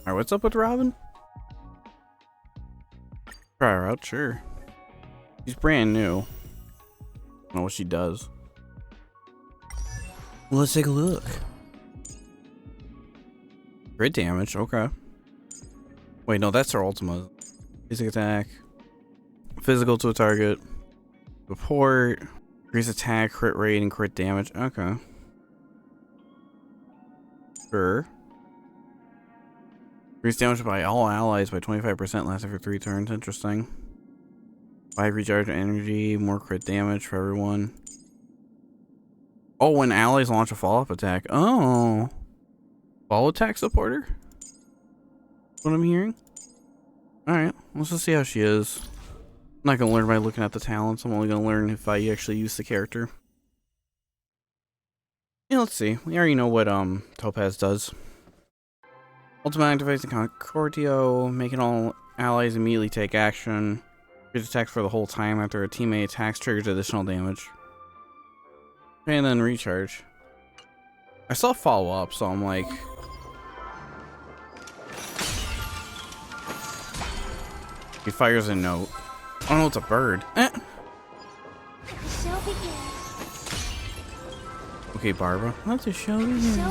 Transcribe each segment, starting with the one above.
Alright, what's up with Robin? Try her out, sure. She's brand new. I don't know what she does. Well, let's take a look. Crit damage, okay. Wait, no, that's her ultimate. Basic attack. Physical to a target. Report. Increase attack, crit rate, and crit damage. Okay. Sure. Increase damage by all allies by 25%, lasting for 3 turns. Interesting. 5 recharge energy, more crit damage for everyone. Oh, when allies launch a follow-up attack. Oh. Follow attack supporter? That's what I'm hearing. Alright, let's just see how she is. I'm not gonna learn by looking at the talents. I'm only gonna learn if I actually use the character. Yeah, let's see. We already know what Topaz does. Ultimate activates the Concordio, making all allies immediately take action. It attacks for the whole time after a teammate attacks, triggers additional damage. And then recharge. I saw follow up, so I'm like... He fires a note. Oh no, it's a bird. Okay, Barbara. Let the show begin.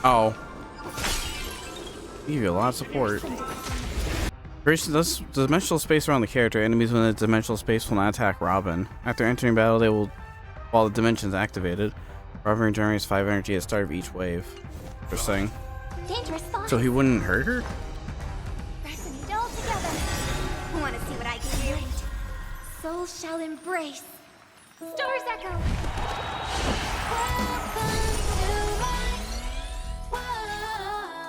Oh. Give you a lot of support. Creation this dimensional space around the character. Enemies within the dimensional space will not attack Robin. After entering battle, they will, while the dimension is activated, Robin regenerates 5 energy at the start of each wave. Interesting. So he wouldn't hurt her? Resonate all together. Want to see what I can do? Soul shall embrace. Stars echo.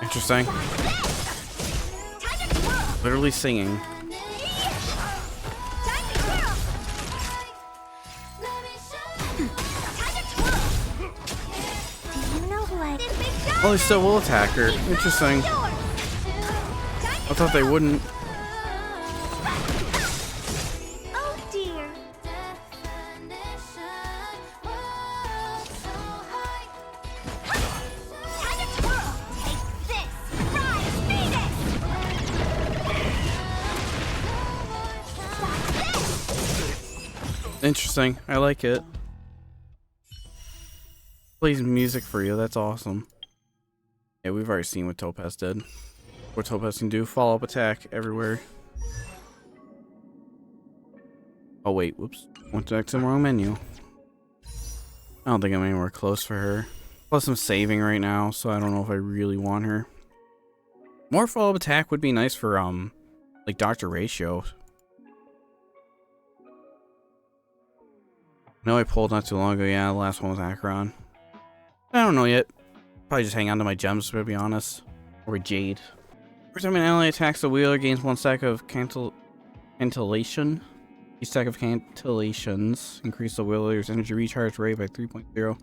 Interesting. Literally singing. Oh, they still will attack her. Interesting. I thought they wouldn't. Oh dear. Interesting. I like it. Plays music for you. That's awesome. Yeah, we've already seen what Topaz did. What Topaz can do. Follow-up attack everywhere. Oh, wait. Whoops. Went back to the wrong menu. I don't think I'm anywhere close for her. Plus, I'm saving right now, so I don't know if I really want her. More follow-up attack would be nice for, like, Dr. Ratio. No, I pulled not too long ago. Yeah, the last one was Acheron. I don't know yet. Probably just hang on to my gems, to be honest. Or Jade. Every time an ally attacks the wheeler, gains 1 stack of cantillation. Each stack of cantillations increase the wheeler's energy recharge rate by 3.0.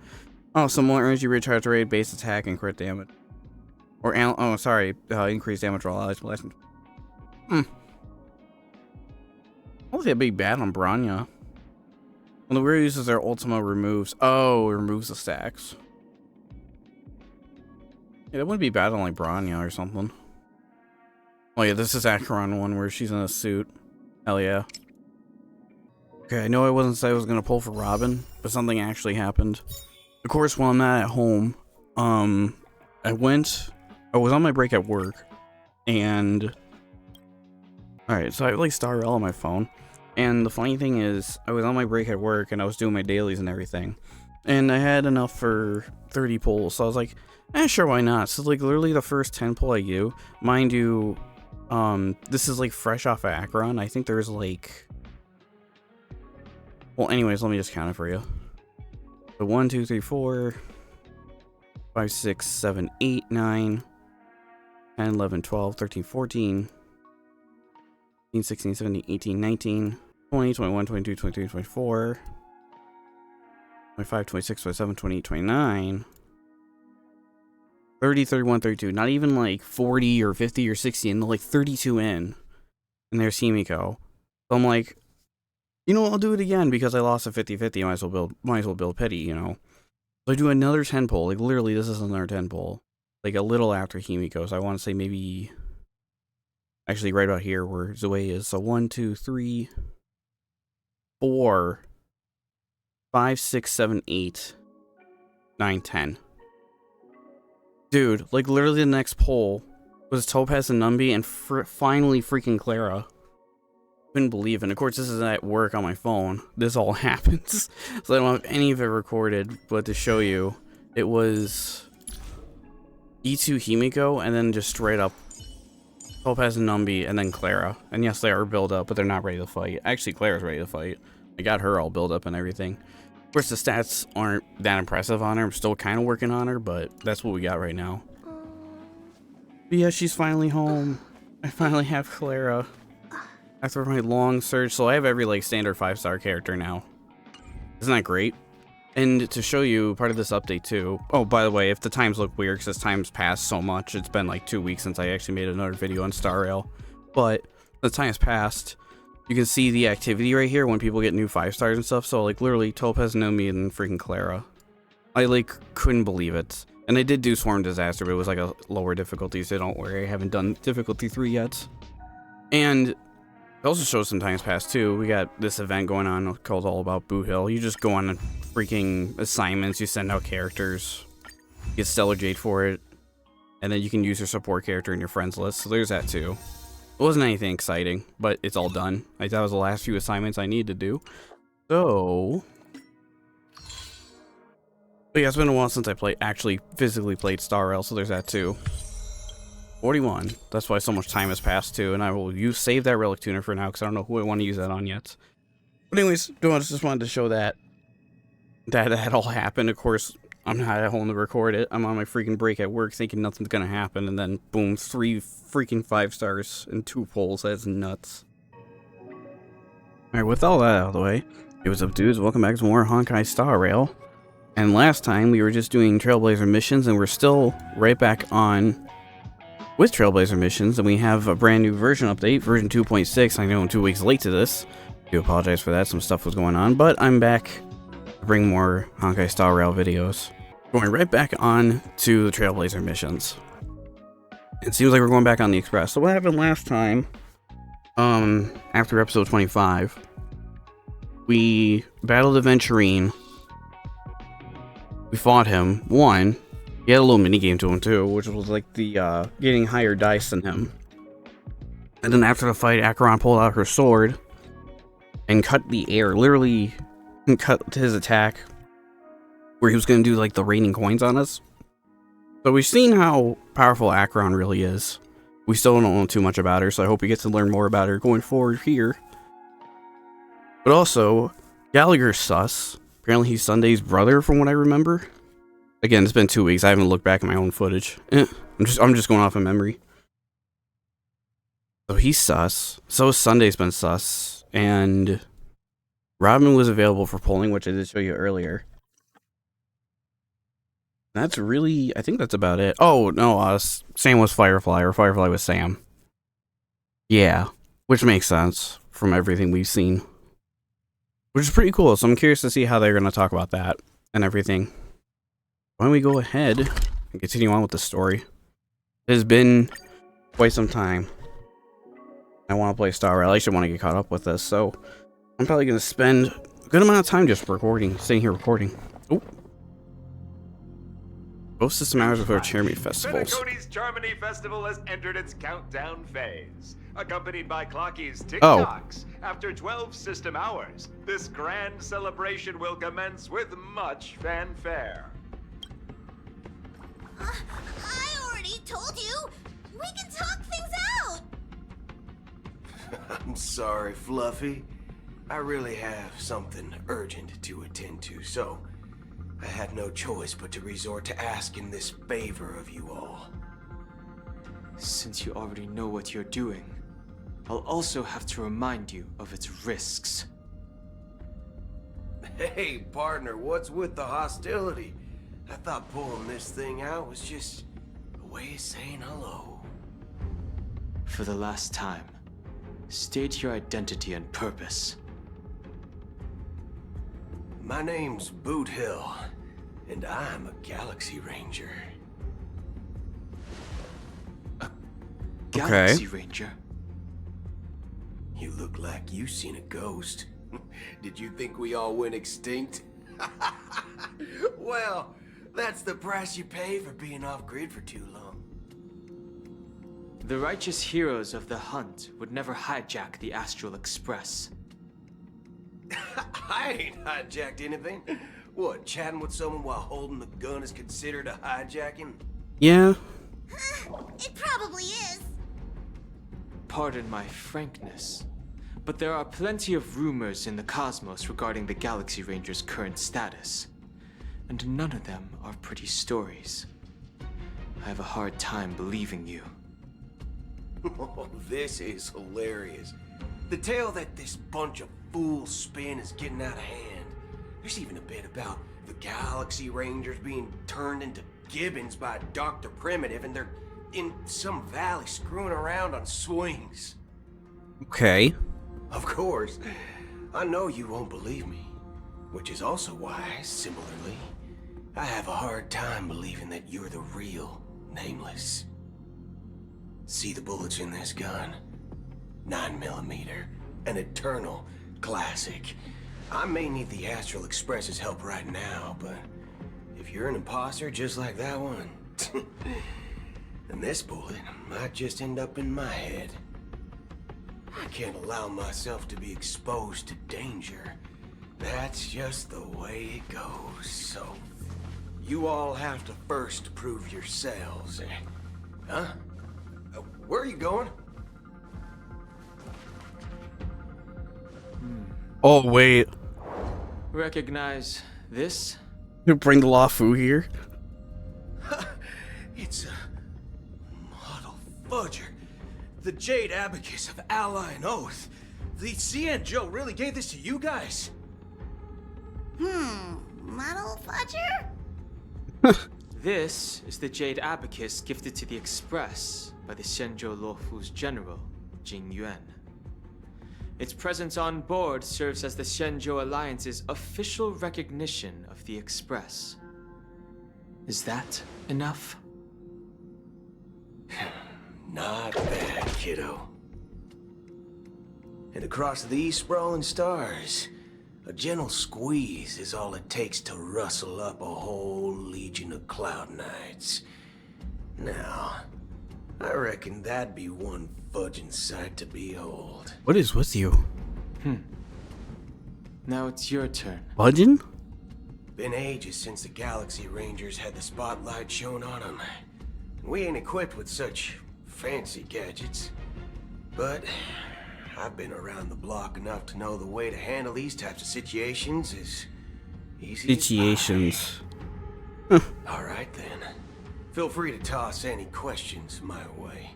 Oh, some more energy recharge rate, base attack, and crit damage. Or, oh, sorry, increased damage for all allies. I don't think a big bad on Bronya. When the wheel uses their ultima removes... Oh, it removes the stacks. Yeah, that wouldn't be bad on like Bronya or something. Oh yeah, this is Acheron one where she's in a suit. Hell yeah. Okay, I know I wasn't saying I was gonna pull for Robin, but something actually happened. Of course, while I'm not at home, I was on my break at work, and... Alright, so I have like Starrel on my phone. And the funny thing is, I was on my break at work and I was doing my dailies and everything. And I had enough for 30 pulls, so I was like, sure, why not? So like literally the first 10 pull I do, mind you, this is like fresh off of Acheron. I think there's like... Well, anyways, let me just count it for you. So 1, 2, 3, 4, 5, 6, 7, 8, 9, 10, 11, 12, 13, 14, 15, 16, 17, 18, 19, 20, 21, 22, 23, 24, 25, 26, 27, 28, 29, 30, 31, 32. Not even like 40 or 50 or 60, and like 32 in. And there's Himiko. So I'm like, you know what, I'll do it again because I lost a 50-50. Might as well build pity, you know. So I do another 10 pull. Like literally, this is another 10 pull. like a little after Himiko. So I want to say maybe actually right about here where Zoe is. So 1, 2, 3, 4, 5, 6, 7, 8, 9, 10. Dude, like literally the next poll was Topaz and Numby and finally freaking Clara. Couldn't believe it. And of course, this is at work on my phone. This all happens. So I don't have any of it recorded, but to show you, it was E2 Himiko and then just straight up Topaz and Numby and then Clara. And yes, they are built up, but they're not ready to fight. Actually, Clara's ready to fight. I got her all built up and everything. Of course, the stats aren't that impressive on her. I'm still kind of working on her, but that's what we got right now. But yeah, she's finally home. I finally have Clara. After my long search, so I have every like standard 5-star character now. Isn't that great? And to show you part of this update too. Oh, by the way, if the times look weird, because time's passed so much, it's been like 2 weeks since I actually made another video on Star Rail. But the time's passed. You can see the activity right here when people get new 5-stars and stuff. So like literally Topaz, Nomi, and freaking Clara. I like couldn't believe it. And I did do Swarm Disaster, but it was like a lower difficulty, so don't worry, I haven't done difficulty 3 yet. And it also shows some times past too. We got this event going on called All About Boot Hill. You just go on freaking assignments, you send out characters, get Stellar Jade for it, and then you can use your support character in your friends list. So there's that too. It wasn't anything exciting, but it's all done. That was the last few assignments I need to do. So, but yeah, it's been a while since I actually physically played Star Rail, so there's that too. 41. That's why so much time has passed too, and I will save that relic tuner for now because I don't know who I want to use that on yet. But anyways, just wanted to show that all happened. Of course, I'm not at home to record it. I'm on my freaking break at work thinking nothing's gonna happen, and then boom, 3 freaking 5-stars and 2 polls. That's nuts. Alright, with all that out of the way, hey, what's up dudes? Welcome back to more Honkai Star Rail. And last time we were just doing Trailblazer missions, and we're still right back on with Trailblazer missions, and we have a brand new version update, version 2.6. I know I'm 2 weeks late to this. I do apologize for that, some stuff was going on, but I'm back to bring more Honkai Star Rail videos. Going right back on to the Trailblazer missions. It seems like we're going back on the Express. So what happened last time, after episode 25, we battled the Venturine. We fought him, won. He had a little mini game to him too, which was like the getting higher dice than him. And then after the fight, Acheron pulled out her sword and cut the air, literally cut his attack where he was going to do like the raining coins on us. So we've seen how powerful Acheron really is. We still don't know too much about her, so I hope we get to learn more about her going forward here. But also, Gallagher's sus. Apparently he's Sunday's brother from what I remember. Again, it's been 2 weeks. I haven't looked back at my own footage. I'm just going off of memory. So he's sus. So Sunday's been sus. And Robin was available for polling, which I did show you earlier. That's really, I think that's about it. Oh, no, Sam was Firefly, or Firefly was Sam. Yeah, which makes sense from everything we've seen. Which is pretty cool, so I'm curious to see how they're going to talk about that and everything. Why don't we go ahead and continue on with the story? It has been quite some time. I want to play Star Rail. I actually want to get caught up with this, so I'm probably going to spend a good amount of time just sitting here recording. Oh. Both system hours before Chermy festivals. Penacony's Germany Festival has entered its countdown phase. Accompanied by Clocky's TikToks. After 12 system hours, this grand celebration will commence with much fanfare. I already told you! We can talk things out! I'm sorry, Fluffy. I really have something urgent to attend to, so I had no choice but to resort to asking this favor of you all. Since you already know what you're doing, I'll also have to remind you of its risks. Hey, partner, what's with the hostility? I thought pulling this thing out was just a way of saying hello. For the last time, state your identity and purpose. My name's Boot Hill, and I'm a Galaxy Ranger. Galaxy Ranger. You look like you seen a ghost. Did you think we all went extinct? Well, that's the price you pay for being off-grid for too long. The righteous heroes of the hunt would never hijack the Astral Express. I ain't hijacked anything. What, chatting with someone while holding the gun is considered a hijacking? Yeah. It probably is. Pardon my frankness, but there are plenty of rumors in the cosmos regarding the Galaxy Ranger's current status, and none of them are pretty stories. I have a hard time believing you. Oh, this is hilarious. The tale that this bunch of fools spin is getting out of hand. There's even a bit about the Galaxy Rangers being turned into gibbons by Dr. Primitive, and they're in some valley screwing around on swings. Okay. Of course, I know you won't believe me, which is also why, similarly, I have a hard time believing that you're the real Nameless. See the bullets in this gun? 9mm, an eternal classic. I may need the Astral Express's help right now, but if you're an imposter just like that one, then this bullet might just end up in my head. I can't allow myself to be exposed to danger. That's just the way it goes, so you all have to first prove yourselves, Huh? Where are you going? Oh, wait. Recognize this? You bring the Lafu here? It's a model fudger. The Jade Abacus of Ally and Oath. The CN Joe really gave this to you guys? Model fudger? This is the Jade Abacus gifted to the Express by the Xianzhou Luofu's general, Jing Yuan. Its presence on board serves as the Xianzhou Alliance's official recognition of the Express. Is that enough? Not bad, kiddo. And across these sprawling stars, a gentle squeeze is all it takes to rustle up a whole legion of Cloud Knights. Now, I reckon that'd be one fudging sight to behold. What is with you? Now it's your turn. Budgin? Been ages since the Galaxy Rangers had the spotlight shown on them. We ain't equipped with such fancy gadgets. But I've been around the block enough to know the way to handle these types of situations is easy as Situations. pie. All right then. Feel free to toss any questions my way.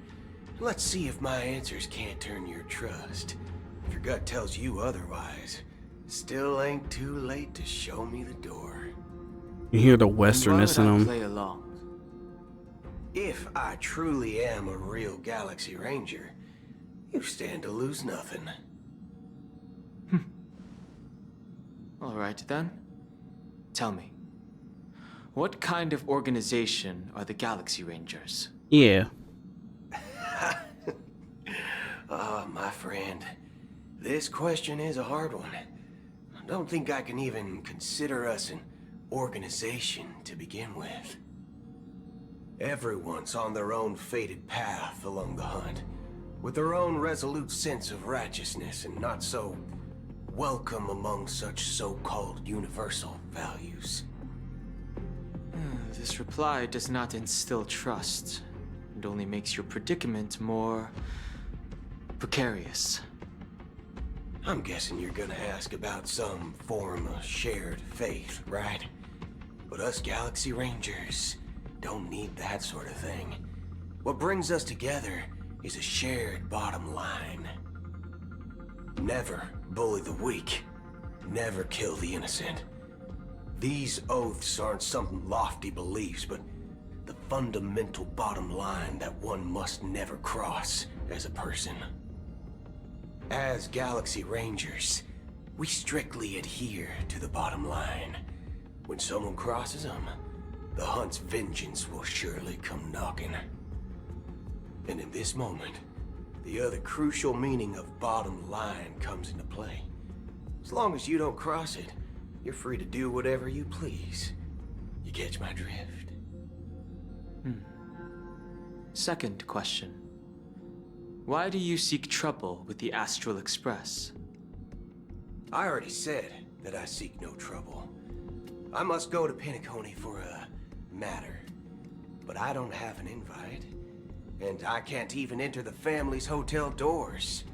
Let's see if my answers can't turn your trust. If your gut tells you otherwise, still ain't too late to show me the door. You hear the And why westernness would in I them. play along? If I truly am a real Galaxy Ranger, you stand to lose nothing. All right then. Tell me, what kind of organization are the Galaxy Rangers? Yeah. Oh, my friend, this question is a hard one. I don't think I can even consider us an organization to begin with. Everyone's on their own fated path along the hunt, with their own resolute sense of righteousness and not so welcome among such so-called universal values. This reply does not instill trust, and only makes your predicament more precarious. I'm guessing you're gonna ask about some form of shared faith, right? But us Galaxy Rangers don't need that sort of thing. What brings us together is a shared bottom line. Never bully the weak. Never kill the innocent. These oaths aren't some lofty beliefs, but the fundamental bottom line that one must never cross as a person. As Galaxy Rangers, we strictly adhere to the bottom line. When someone crosses them, the hunt's vengeance will surely come knocking. And in this moment, the other crucial meaning of bottom line comes into play. As long as you don't cross it, you're free to do whatever you please. You catch my drift? Second question. Why do you seek trouble with the Astral Express? I already said that I seek no trouble. I must go to Penacony for a matter. But I don't have an invite. And I can't even enter the family's hotel doors.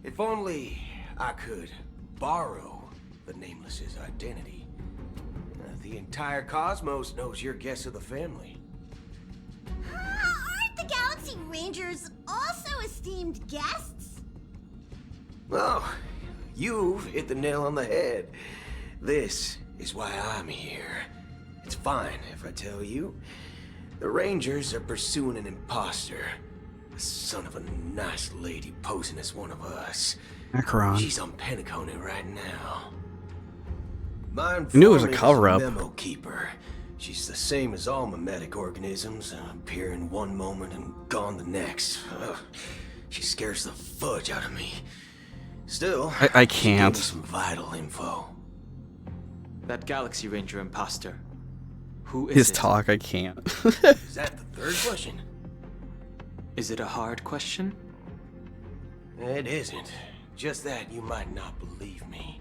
If only I could borrow the Nameless's identity. The entire cosmos knows your guest of the family. Aren't the Galaxy Rangers also esteemed guests? Well, you've hit the nail on the head. This is why I'm here. It's fine if I tell you. The Rangers are pursuing an imposter. The son of a nice lady posing as one of us. Acheron. She's on Penacony right now. My I knew it was a informant is cover-up. Memo keeper. She's the same as all mimetic organisms, appearing one moment and gone the next. Ugh, she scares the fudge out of me. Still, I she gave can't. me some vital info. That Galaxy Ranger imposter. Who is His it? talk, I can't. Is that the third question? Is it a hard question? It isn't. Just that you might not believe me.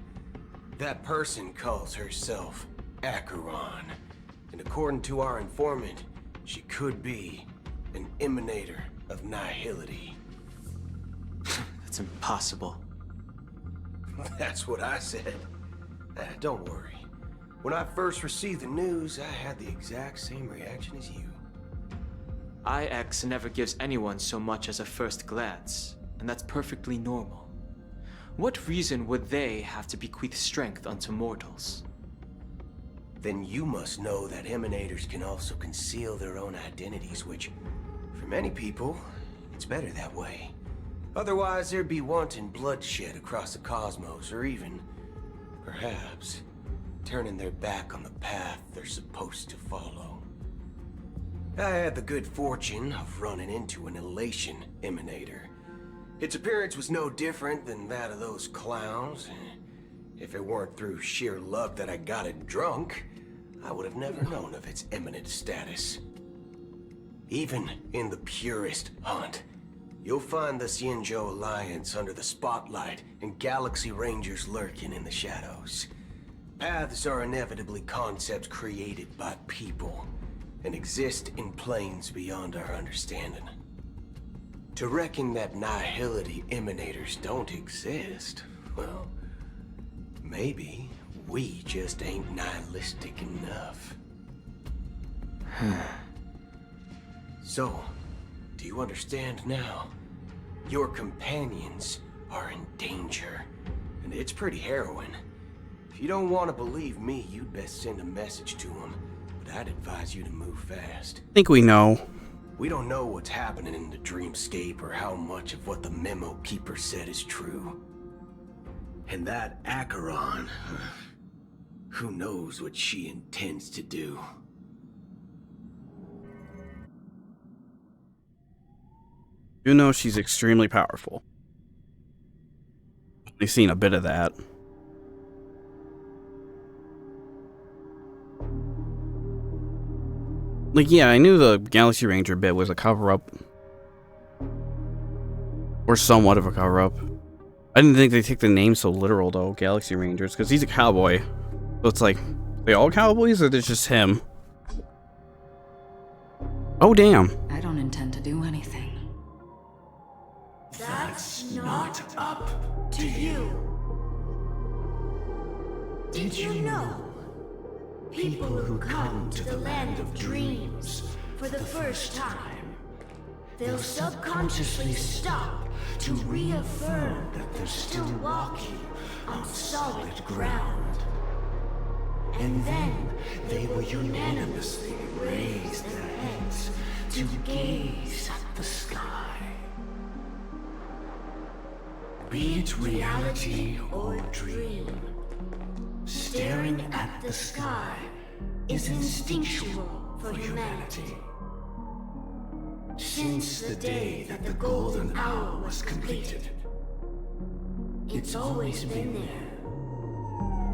That person calls herself Acheron. And according to our informant, she could be an emanator of nihility. That's impossible. That's what I said. Don't worry. When I first received the news, I had the exact same reaction as you. IX never gives anyone so much as a first glance, and that's perfectly normal. What reason would they have to bequeath strength unto mortals? Then you must know that emanators can also conceal their own identities, which, for many people, it's better that way. Otherwise, there'd be wanton bloodshed across the cosmos, or even, perhaps, turning their back on the path they're supposed to follow. I had the good fortune of running into an elation emanator. Its appearance was no different than that of those clowns. If it weren't through sheer luck that I got it drunk, I would have never known of its eminent status. Even in the purest hunt, you'll find the Xianzhou Alliance under the spotlight and Galaxy Rangers lurking in the shadows. Paths are inevitably concepts created by people and exist in planes beyond our understanding. To reckon that nihility emanators don't exist, well, maybe we just ain't nihilistic enough. So, do you understand now? Your companions are in danger, and it's pretty harrowing. If you don't want to believe me, you'd best send a message to them, but I'd advise you to move fast. I think we know. We don't know what's happening in the dreamscape or how much of what the memo keeper said is true. And that Acheron, who knows what she intends to do? You know she's extremely powerful. We've seen a bit of that. Like, yeah, I knew the Galaxy Ranger bit was a cover-up. Or somewhat of a cover-up. I didn't think they'd take the name so literal, though, Galaxy Rangers, because he's a cowboy. So it's like, are they all cowboys, or there's just him? Oh, damn. I don't intend to do anything. That's not up to you. Did you know? People who come to the land of dreams for the first time, they'll subconsciously stop to reaffirm that they're still walking on solid ground. And then they will unanimously raise their heads to gaze at the sky. Be it reality or dream, staring at the sky is instinctual for humanity. Since the day that the golden hour was completed, it's always been there,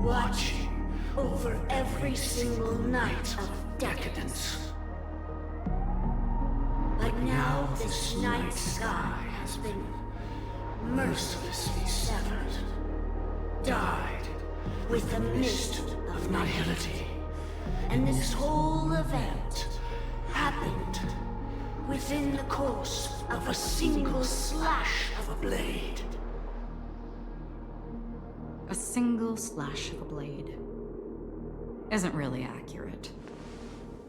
watching over every single night of decadence. But now this night sky has been mercilessly severed, dyed with the mist of nihility. And this whole event happened within the course of a single slash of a blade. A single slash of a blade isn't really accurate.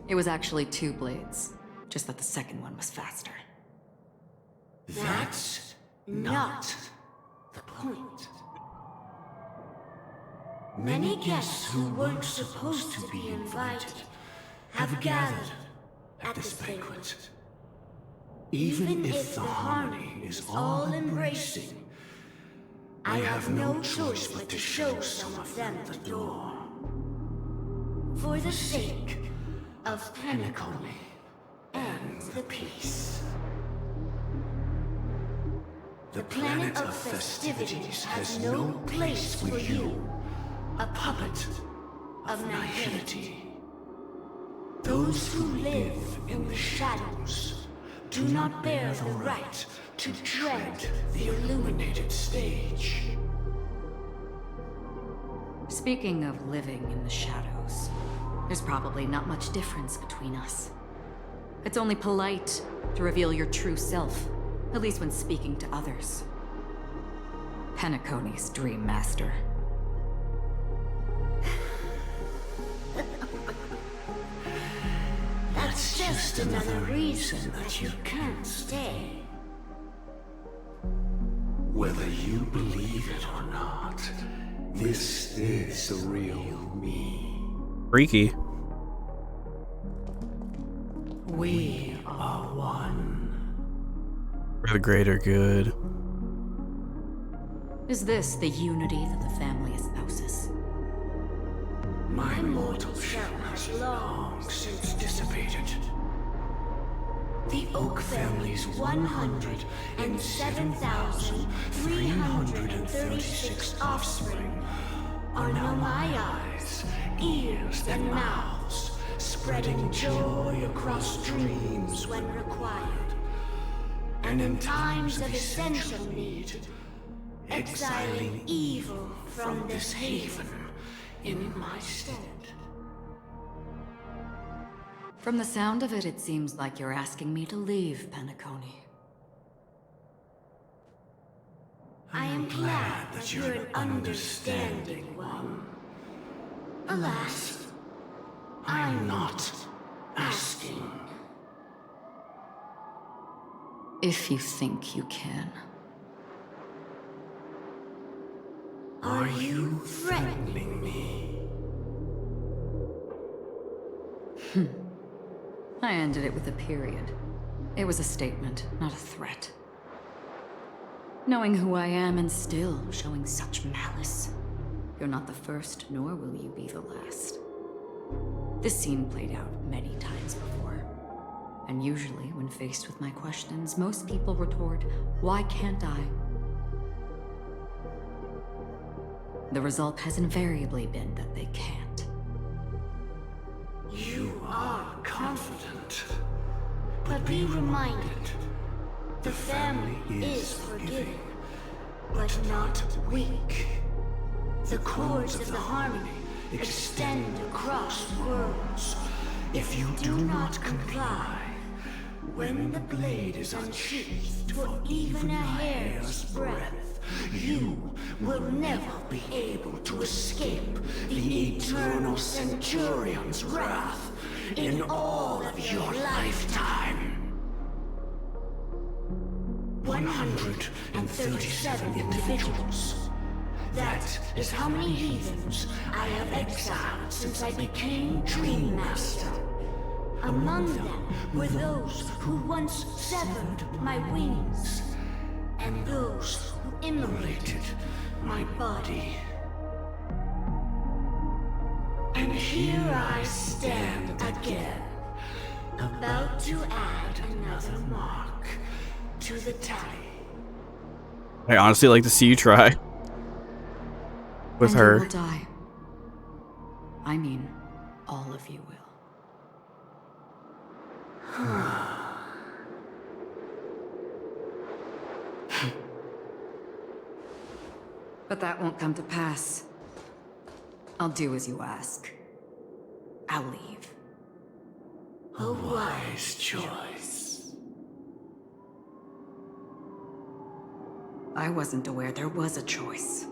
It was actually 2 blades, just that the second one was faster. That's not the point. Many guests who weren't supposed to be invited have gathered at this banquet. Even if the harmony is all-embracing, I have no choice but to show some of them the door. For the sake of Penacony and the peace. The planet of festivities has no place for you, a puppet of nihility. Those who live in the shadows do not bear the right to tread the illuminated stage. Speaking of living in the shadows, there's probably not much difference between us. It's only polite to reveal your true self, at least when speaking to others. Penacony's Dream Master. That's just another reason that you can't stay. Whether you believe it or not, this is the real me. Freaky. We are one. For the greater good. Is this the unity that the family espouses? My mortal shell has long since dissipated. The Oak family's 107,336 offspring are now my eyes, ears, and mouths, spreading joy across dreams when required. And in times of essential need, exiling evil from this haven in my stead. From the sound of it, it seems like you're asking me to leave Penacony. I am glad that you're an understanding one. Alas, I'm not asking. If you think you can. Are you threatening me? I ended it with a period. It was a statement, not a threat. Knowing who I am and still showing such malice. You're not the first, nor will you be the last. This scene played out many times before. And usually, when faced with my questions, most people retort, "Why can't I?" The result has invariably been that they can't. You are confident. But be reminded, the family is forgiving, but not weak. The cords of the harmony extend across worlds. If you do not comply, when the blade is unsheathed for even a hair's breadth, you will never be able to escape the eternal Centurion's wrath in all of your lifetime. 137 individuals. That is how many heathens I have exiled since I became Dream Master. Among them were those who once severed my wings, and those who immolated my body. And here I stand again, About to add another mark to the tally. I honestly like to see you try. With And her. you will die. I mean, all of you will. But that won't come to pass. I'll do as you ask. I'll leave. A wise choice. I wasn't aware there was a choice.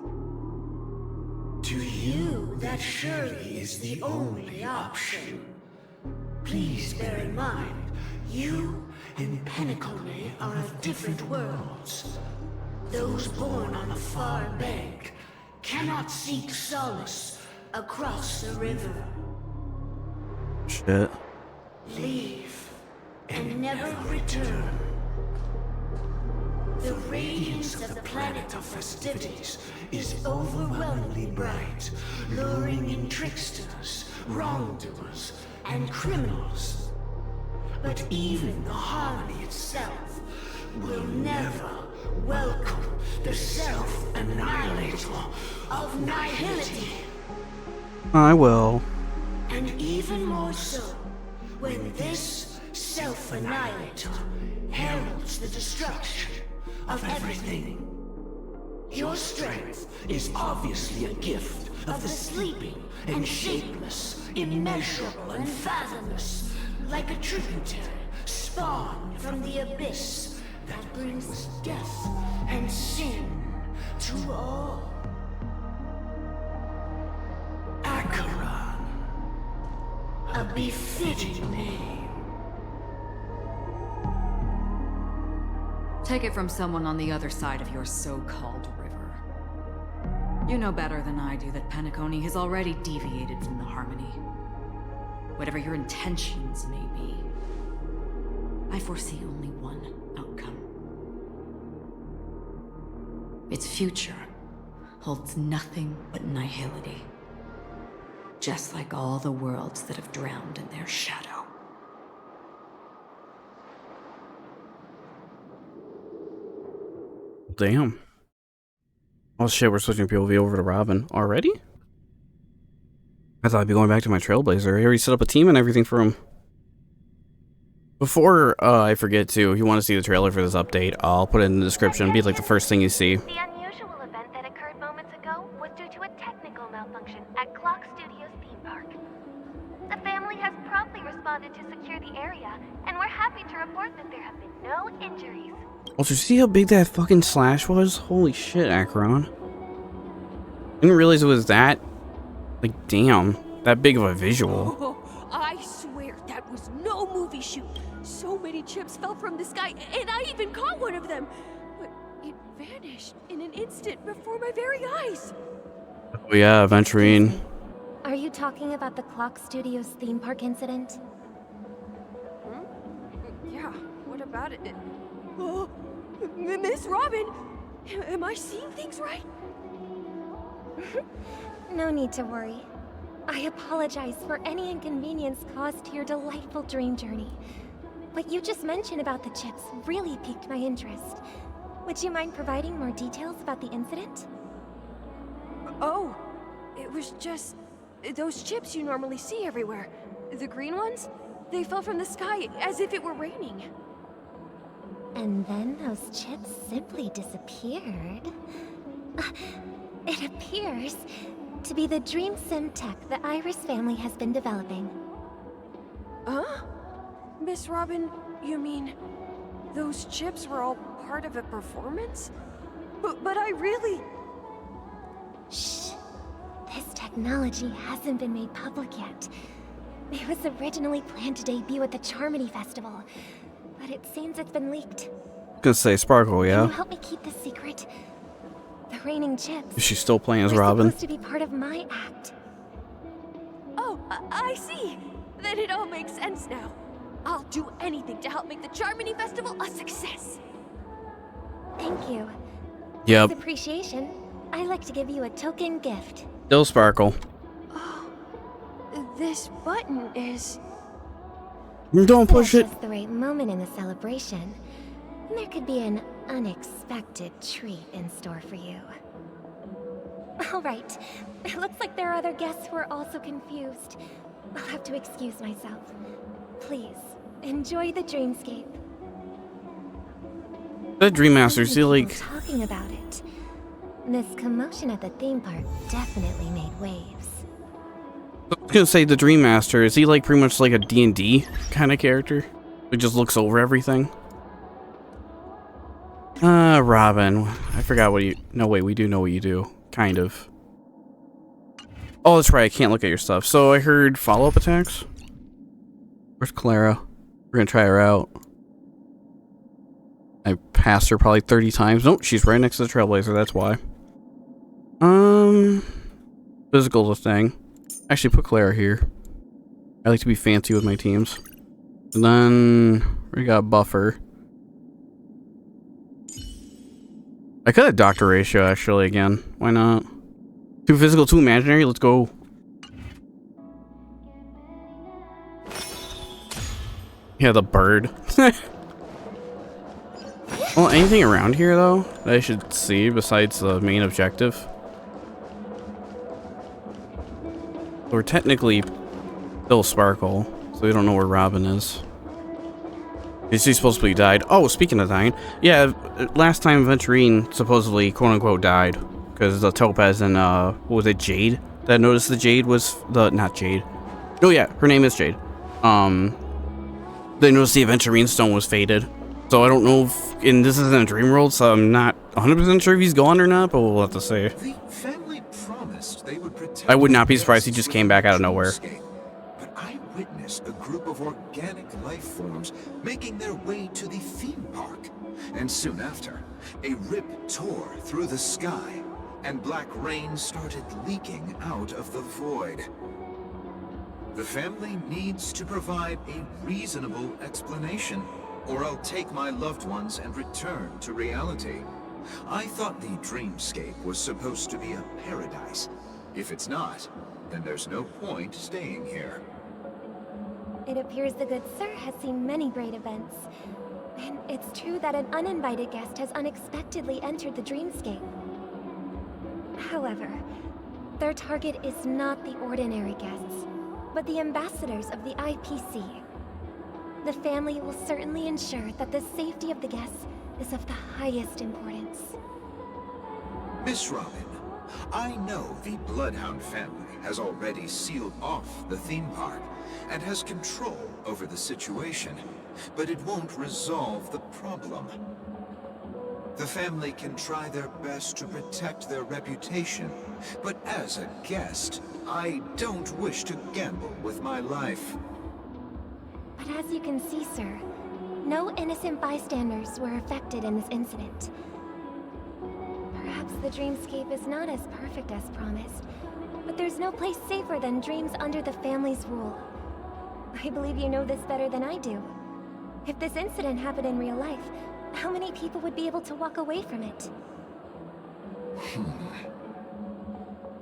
To you, that surely is the only option. Please bear in mind, you and Penacony are of different worlds. Those born on the far bank cannot seek solace across the river. Shit. Leave and never return. The radiance of the planet of festivities is overwhelmingly bright, luring in tricksters, wrongdoers, and criminals. But even the harmony itself will never welcome the self-annihilator of nihility. I will. And even more so, when this self-annihilator heralds the destruction of everything. Your strength is obviously a gift of the sleeping and shapeless, immeasurable and fathomless, like a tributary spawned from the abyss that brings death and sin to all. Acheron, a befitting name. Take it from someone on the other side of your so-called river. You know better than I do that Penacony has already deviated from the harmony. Whatever your intentions may be, I foresee only one outcome. Its future holds nothing but nihility. Just like all the worlds that have drowned in their shadow. Damn. Oh shit, we're switching POV over to Robin. Already? I thought I'd be going back to my trailblazer. I already set up a team and everything for him. Before I forget to, if you want to see the trailer for this update, I'll put it in the description. It'll be like the first thing you see. The unusual event that occurred moments ago was due to a technical malfunction at Clock Studios theme park. The family has promptly responded to secure the area, and we're happy to report that there have been no injuries. Oh, did you see how big that fucking slash was? Holy shit, Acheron. Didn't realize it was that. Like, damn. That big of a visual. Oh, I swear that was no movie shoot. So many chips fell from the sky, and I even caught one of them. But it vanished in an instant before my very eyes. Oh yeah, Venturine. Are you talking about the Clock Studios theme park incident? Yeah, what about it? Oh, Miss Robin, am I seeing things right? No need to worry. I apologize for any inconvenience caused to your delightful dream journey. What you just mentioned about the chips really piqued my interest. Would you mind providing more details about the incident? Oh, it was just those chips you normally see everywhere. The green ones? They fell from the sky as if it were raining. And then those chips simply disappeared. It appears to be the dream sim tech the Iris family has been developing. Huh? Miss Robin, you mean those chips were all part of a performance? But I really... Shh. This technology hasn't been made public yet. It was originally planned to debut at the Charmony Festival, but it seems it's been leaked. Gonna say Sparkle, Can yeah. you help me keep this secret? The raining chips. Is she still playing as were Robin? supposed to be part of my act. Oh, I see. Then it all makes sense now. I'll do anything to help make the Charmony Festival a success. Thank you. Yep. As appreciation, I'd like to give you a token gift. Still Sparkle. Oh, this button is... Don't push it. At just the right moment in the celebration, there could be an unexpected treat in store for you. All right. It looks like there are other guests who are also confused. I'll have to excuse myself. Please, enjoy the dreamscape. The Dreammaster, see, like... Talking about it. This commotion at the theme park definitely made waves. I was gonna say, the Dreammaster, is he like pretty much like a D&D kind of character? Who just looks over everything? Robin. I forgot what you... No, wait, we do know what you do. Kind of. Oh, that's right, I can't look at your stuff. So I heard follow-up attacks? Where's Clara? We're gonna try her out. I passed her probably 30 times. Nope, she's right next to the trailblazer, that's why. Physical's a thing. Actually, put Clara here. I like to be fancy with my teams. And then we got Buffer. I could have Doctor Ratio actually again. Why not? 2 physical, 2 imaginary. Let's go. Yeah, the bird. Well, anything around here though that I should see besides the main objective? We're technically still Sparkle, so we don't know where Robin is. Is he supposed to be died? Oh, speaking of dying, yeah, last time Venturine supposedly quote-unquote died because the Topaz and what was it, Jade? That noticed the Jade was the not Jade. Oh yeah, her name is Jade. They noticed the Aventurine stone was faded, so I don't know if, and this isn't a dream world, so I'm not 100% sure if he's gone or not, but we'll have to see. The family promised they would protect. I would not be surprised he just came back out of nowhere. But I witnessed a group of organic life forms making their way to the theme park. And soon after, a rip tore through the sky, and black rain started leaking out of the void. The family needs to provide a reasonable explanation, or I'll take my loved ones and return to reality. I thought the dreamscape was supposed to be a paradise. If it's not, then there's no point staying here. It appears the good sir has seen many great events. And it's true that an uninvited guest has unexpectedly entered the dreamscape. However, their target is not the ordinary guests, but the ambassadors of the IPC. The family will certainly ensure that the safety of the guests is of the highest importance. Miss Robin, I know the Bloodhound family has already sealed off the theme park and has control over the situation, but it won't resolve the problem. The family can try their best to protect their reputation, but as a guest, I don't wish to gamble with my life. But as you can see, sir, no innocent bystanders were affected in this incident. Perhaps the dreamscape is not as perfect as promised, but there's no place safer than dreams under the family's rule. I believe you know this better than I do. If this incident happened in real life, how many people would be able to walk away from it?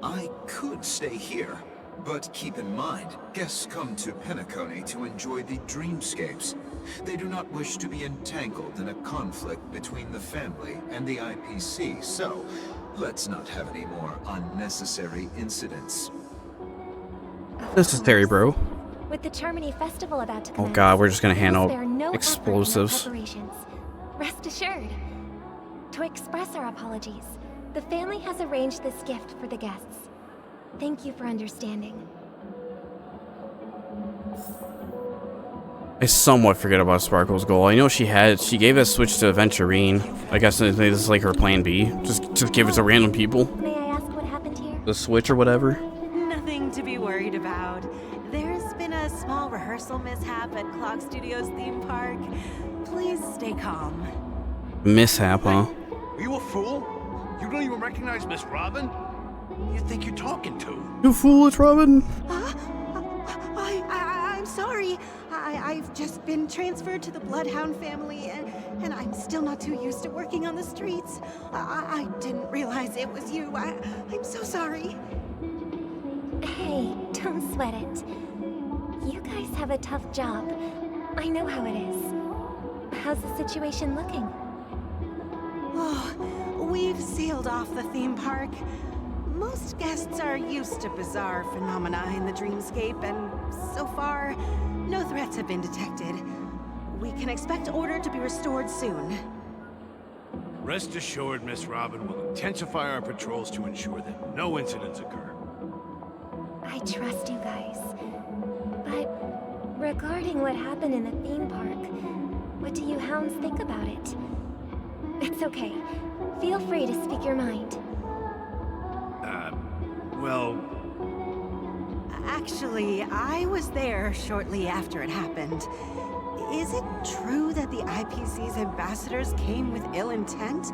I could stay here, but keep in mind, guests come to Penacony to enjoy the dreamscapes. They do not wish to be entangled in a conflict between the family and the IPC, so let's not have any more unnecessary incidents. Necessary, bro. With the Charmony Festival about to Oh commence, god, we're just gonna hand out there are no effort in our explosives. preparations. Rest assured. To express our apologies, the family has arranged this gift for the guests. Thank you for understanding. I somewhat forget about Sparkle's goal. I know she gave us switch to Aventurine. I guess this is like her plan B. Just give it to random people. May I ask what happened here? The switch or whatever. Nothing to be worried about. There's been a small rehearsal mishap at Clock Studios theme park. Please stay calm. Mishap, huh? Are you a fool? You don't even recognize Miss Robin? Who do you think you're talking to? You fool, it's Robin. I'm sorry. I've just been transferred to the Bloodhound family, and I'm still not too used to working on the streets. I didn't realize it was you. I'm so sorry. Hey, don't sweat it. You guys have a tough job, I know how it is. How's the situation looking? Oh, we've sealed off the theme park. Most guests are used to bizarre phenomena in the dreamscape, and so far, no threats have been detected. We can expect order to be restored soon. Rest assured, Miss Robin will intensify our patrols to ensure that no incidents occur. I trust you guys. But regarding what happened in the theme park, what do you hounds think about it? It's okay. Feel free to speak your mind. Well... Actually, I was there shortly after it happened. Is it true that the IPC's ambassadors came with ill intent?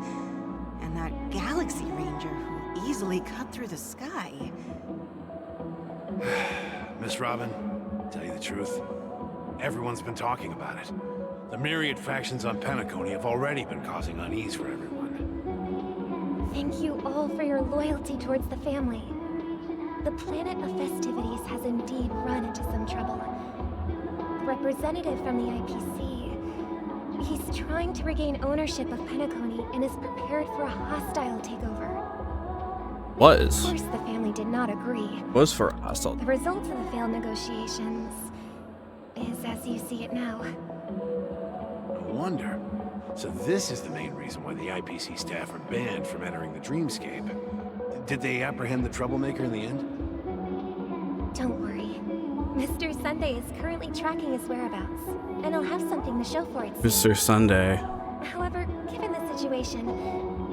And that Galaxy Ranger who easily cut through the sky? Miss Robin, to tell you the truth, everyone's been talking about it. The myriad factions on Penacony have already been causing unease for everyone. Thank you all for your loyalty towards the family. The planet of festivities has indeed run into some trouble. The representative from the IPC, he's trying to regain ownership of Penacony and is prepared for a hostile takeover. Of course, the family did not agree. Was for hostile. The result of the failed negotiations is as you see it now. No wonder. So this is the main reason why the IPC staff are banned from entering the dreamscape. Did they apprehend the troublemaker in the end? Don't worry. Mr. Sunday is currently tracking his whereabouts, and he'll have something to show for it soon. Mr. Sunday. However, given the situation,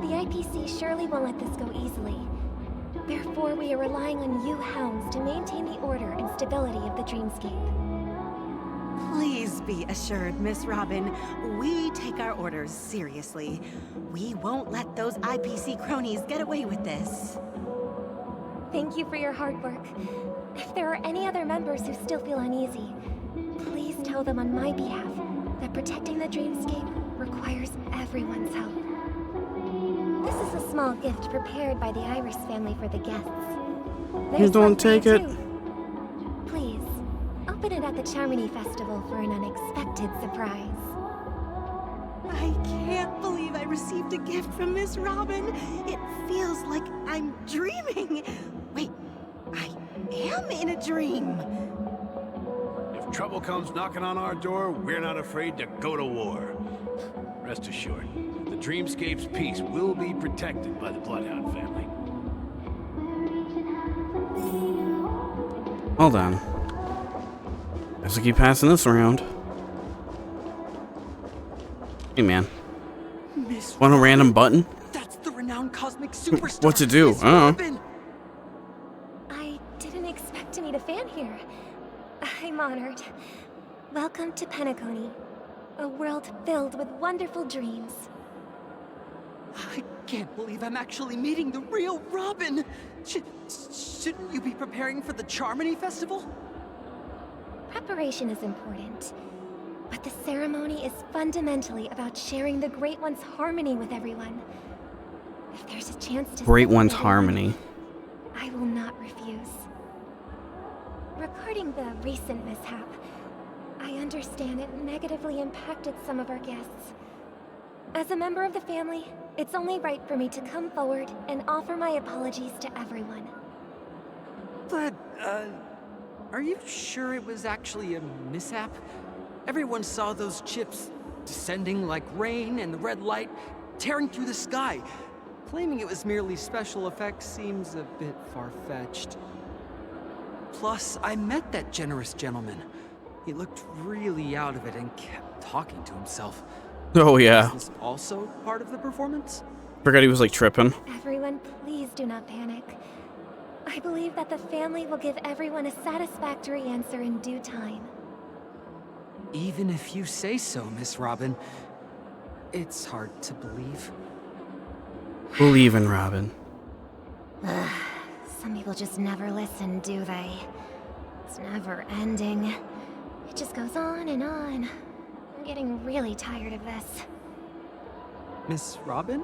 the IPC surely won't let this go easily. Therefore, we are relying on you hounds to maintain the order and stability of the dreamscape. Please be assured, Miss Robin, we take our orders seriously. We won't let those IPC cronies get away with this. Thank you for your hard work. If there are any other members who still feel uneasy, please tell them on my behalf that protecting the dreamscape requires everyone's help. This is a small gift prepared by the Iris family for the guests. You don't take it. Please, open it at the Charmony Festival for an unexpected surprise. I can't believe I received a gift from Miss Robin. It feels like I'm dreaming. Wait, I am in a dream. If trouble comes knocking on our door, we're not afraid to go to war. Rest assured, the dreamscape's peace will be protected by the Bloodhound family. Hold on. Guess I keep passing this around. Hey, man. Want a random button? That's the renowned cosmic superstar. What to do? I didn't expect to meet a fan here. I'm honored. Welcome to Penacony, a world filled with wonderful dreams. I can't believe I'm actually meeting the real Robin. Shouldn't you be preparing for the Charmony Festival? Preparation is important, but the ceremony is fundamentally about sharing the Great One's harmony with everyone. If there's a chance to Great One's harmony. I will not refuse. Regarding the recent mishap, I understand it negatively impacted some of our guests. As a member of the family, it's only right for me to come forward and offer my apologies to everyone. But, are you sure it was actually a mishap? Everyone saw those chips descending like rain and the red light tearing through the sky. Claiming it was merely special effects seems a bit far-fetched. Plus, I met that generous gentleman. He looked really out of it and kept talking to himself. Oh, yeah. Is this also part of the performance? Forgot he was like tripping. Everyone, please do not panic. I believe that the family will give everyone a satisfactory answer in due time. Even if you say so, Miss Robin, it's hard to believe. Believe in Robin. Some people just never listen, do they? It's never ending. It just goes on and on. I'm getting really tired of this. Miss Robin?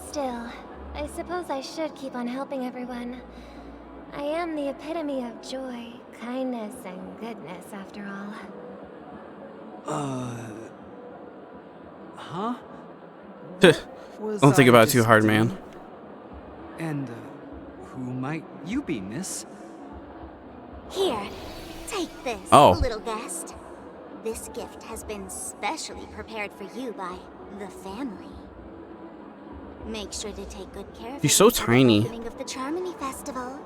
Still, I suppose I should keep on helping everyone. I am the epitome of joy, kindness, and goodness, after all. Huh? Don't think about it too hard, man. And, who might you be, miss? Here, take this, Oh. little guest. This gift has been specially prepared for you by the family. Make sure to take good care of She's it so for tiny. the opening of the Charmony Festival.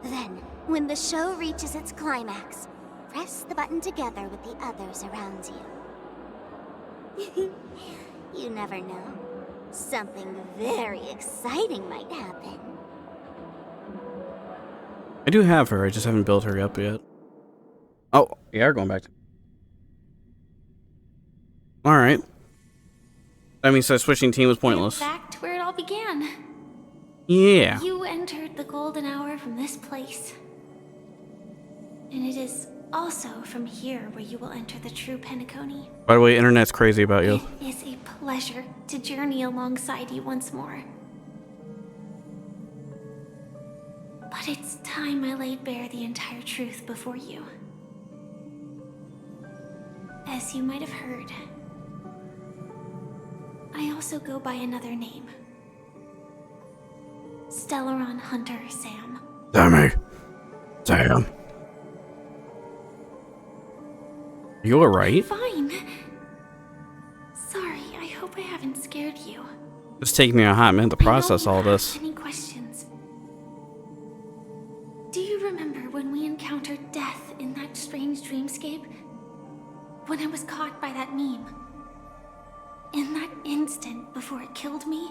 Then, when the show reaches its climax, press the button together with the others around you. You never know. Something very exciting might happen. I do have her, I just haven't built her up yet. Oh, we are going back to... Alright. That means that switching team was pointless. Back to where it all began. Yeah. You entered the golden hour from this place. And it is also from here where you will enter the true Penacony. By the way, internet's crazy about you. It is a pleasure to journey alongside you once more. But it's time I laid bare the entire truth before you. As you might have heard, I also go by another name. Stellaron Hunter Sam. Sammy. Sam. You alright? Fine. Sorry, I hope I haven't scared you. It's taking me a hot minute to process all this. Any questions? Do you remember when we encountered death in that strange dreamscape? When I was caught by that meme? In that instant before it killed me?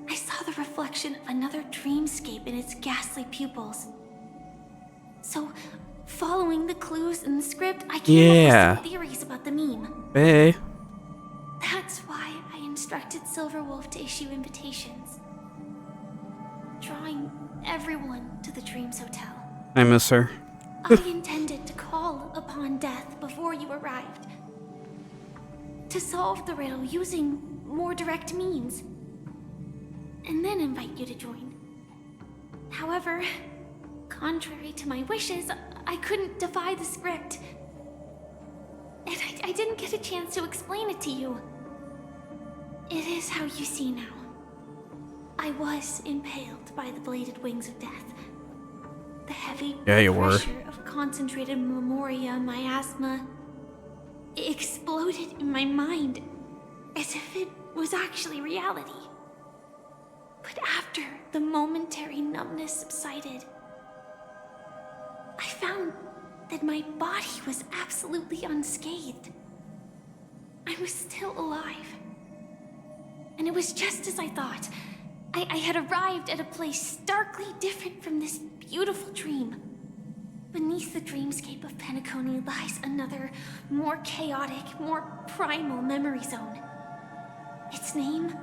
I saw the reflection of another dreamscape in its ghastly pupils. So, following the clues in the script, I came up with some theories about the meme. Hey. That's why I instructed Silverwolf to issue invitations, drawing everyone to the Dreams Hotel. I miss her. I intended to call upon death before you arrived, to solve the riddle using more direct means, and then invite you to join. However, contrary to my wishes, I couldn't defy the script, and I didn't get a chance to explain it to you. It is how you see now. I was impaled by the bladed wings of death. The heavy pressure of concentrated memoria miasma exploded in my mind as if it was actually reality. But after the momentary numbness subsided, I found that my body was absolutely unscathed. I was still alive. And it was just as I thought. I had arrived at a place starkly different from this beautiful dream. Beneath the dreamscape of Penacony lies another, more chaotic, more primal memory zone. Its name?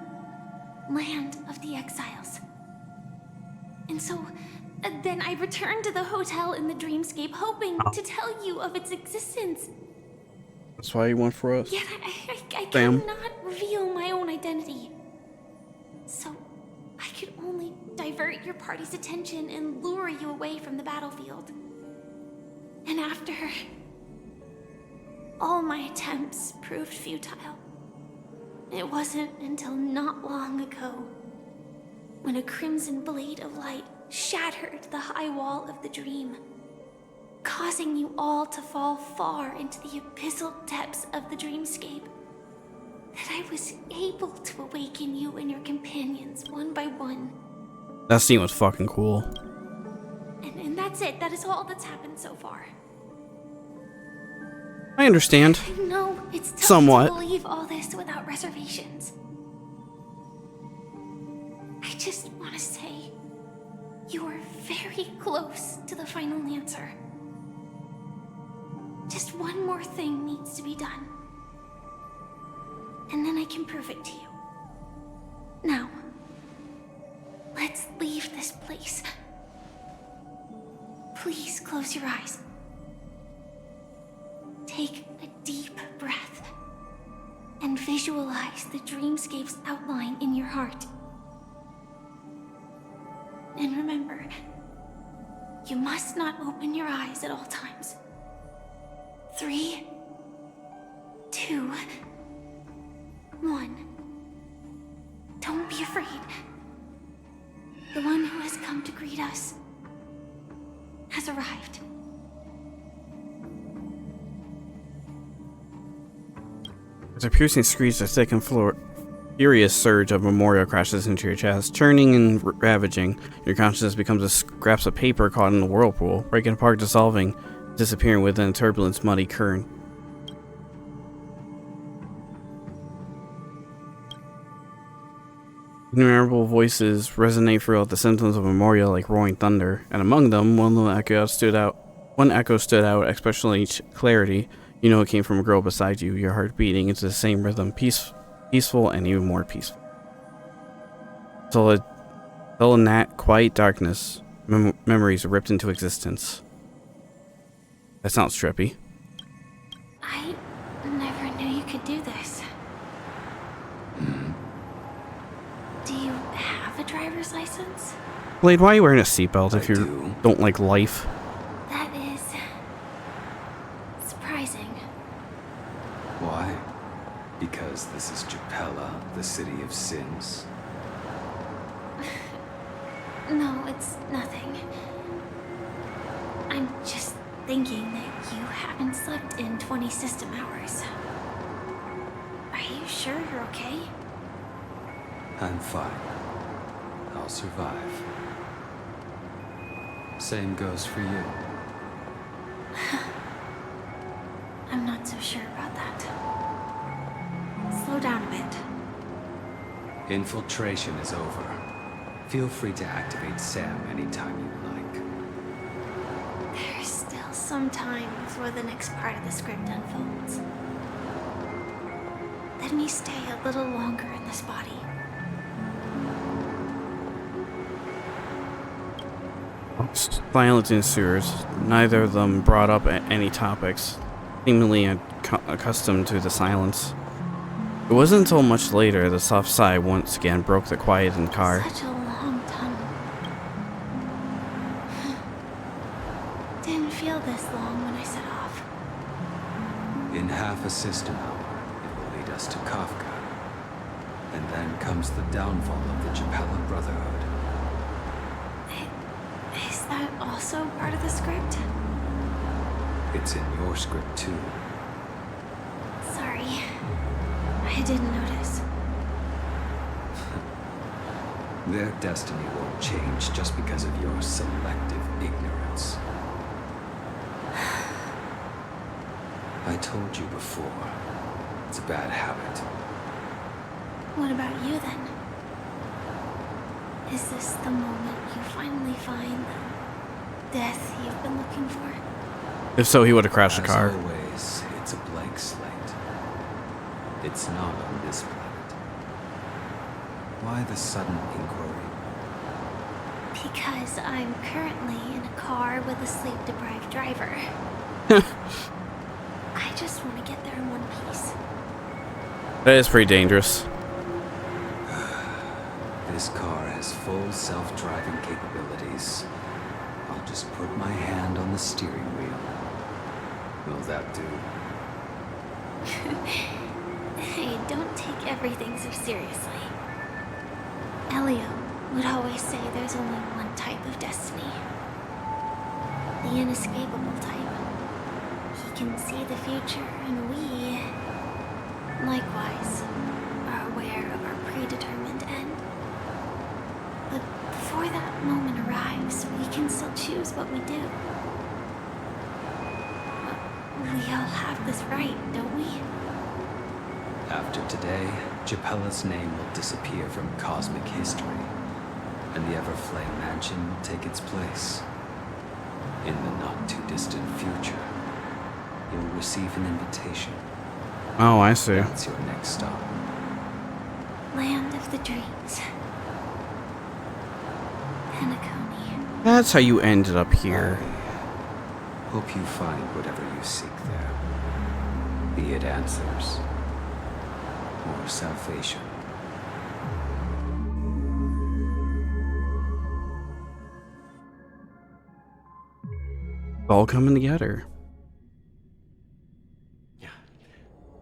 Land of the Exiles. And so, then I returned to the hotel in the dreamscape, hoping to tell you of its existence. That's why you went for us? Yet I cannot reveal my own identity. So, I could only divert your party's attention and lure you away from the battlefield. And after, all my attempts proved futile. It wasn't until not long ago, when a crimson blade of light shattered the high wall of the dream, causing you all to fall far into the abyssal depths of the dreamscape, that I was able to awaken you and your companions one by one. That scene was fucking cool. And that's it. That is all that's happened so far. I understand. I know it's tough Somewhat. to believe all this without reservations. I just want to say, you are very close to the final answer. Just one more thing needs to be done. And then I can prove it to you. Now, let's leave this place. Please close your eyes. Take a deep breath and visualize the dreamscape's outline in your heart. And remember, you must not open your eyes at all times. 3, 2, 1. Don't be afraid. The one who has come to greet us has arrived. As a piercing screech, a thick and furious surge of memorial crashes into your chest, churning and ravaging. Your consciousness becomes a scraps of paper caught in the whirlpool, breaking apart, dissolving, disappearing within a turbulent, muddy current. Innumerable voices resonate throughout the symptoms of memorial like roaring thunder, and among them, one echo stood out, especially clarity. You know it came from a girl beside you, your heart beating into the same rhythm, peaceful and even more peaceful. Till in that quiet darkness, memories ripped into existence. That sounds trippy. I never knew you could do this. Do you have a driver's license? Blade, why are you wearing a seatbelt if you don't like life? That is surprising. Why? Because this is Japella, the city of sins? No, it's nothing. I'm just thinking that you haven't slept in 20 system hours. Are you sure you're okay? I'm fine. I'll survive. Same goes for you. I'm not so sure about that. Slow down a bit. Infiltration is over. Feel free to activate Sam anytime you like. There's still some time before the next part of the script unfolds. Let me stay a little longer in this body. Silence ensues. Neither of them brought up any topics, seemingly accustomed to the silence. It wasn't until much later the soft sigh once again broke the quiet in the car. Such a long tunnel. Didn't feel this long when I set off. In half a system hour, it will lead us to Kafka. And then comes the downfall of the Japella Brotherhood. Is that also part of the script? It's in your script too. Sorry. I didn't notice. Their destiny won't change just because of your selective ignorance. I told you before, it's a bad habit. What about you then? Is this the moment you finally find the death you've been looking for? If so, he would have crashed the car. As always, it's a blank slate. It's not on this planet. Why the sudden inquiry? Because I'm currently in a car with a sleep-deprived driver. I just want to get there in one piece. That is pretty dangerous. This car has full self-driving capabilities. I'll just put my hand on the steering wheel. Will that do? Hey, don't take everything so seriously. Elio would always say there's only one type of destiny. The inescapable type. He can see the future, and we, likewise, are aware of our predetermined end. But before that moment arrives, we can still choose what we do. We all have this right, don't we? After today, Japella's name will disappear from cosmic history, and the Everflame Mansion will take its place. In the not-too-distant future, you'll receive an invitation. Oh, I see. That's your next stop. Land of the dreams. Penacony. That's how you ended up here. Hope you find whatever you seek there. Be it answers or salvation. All coming together.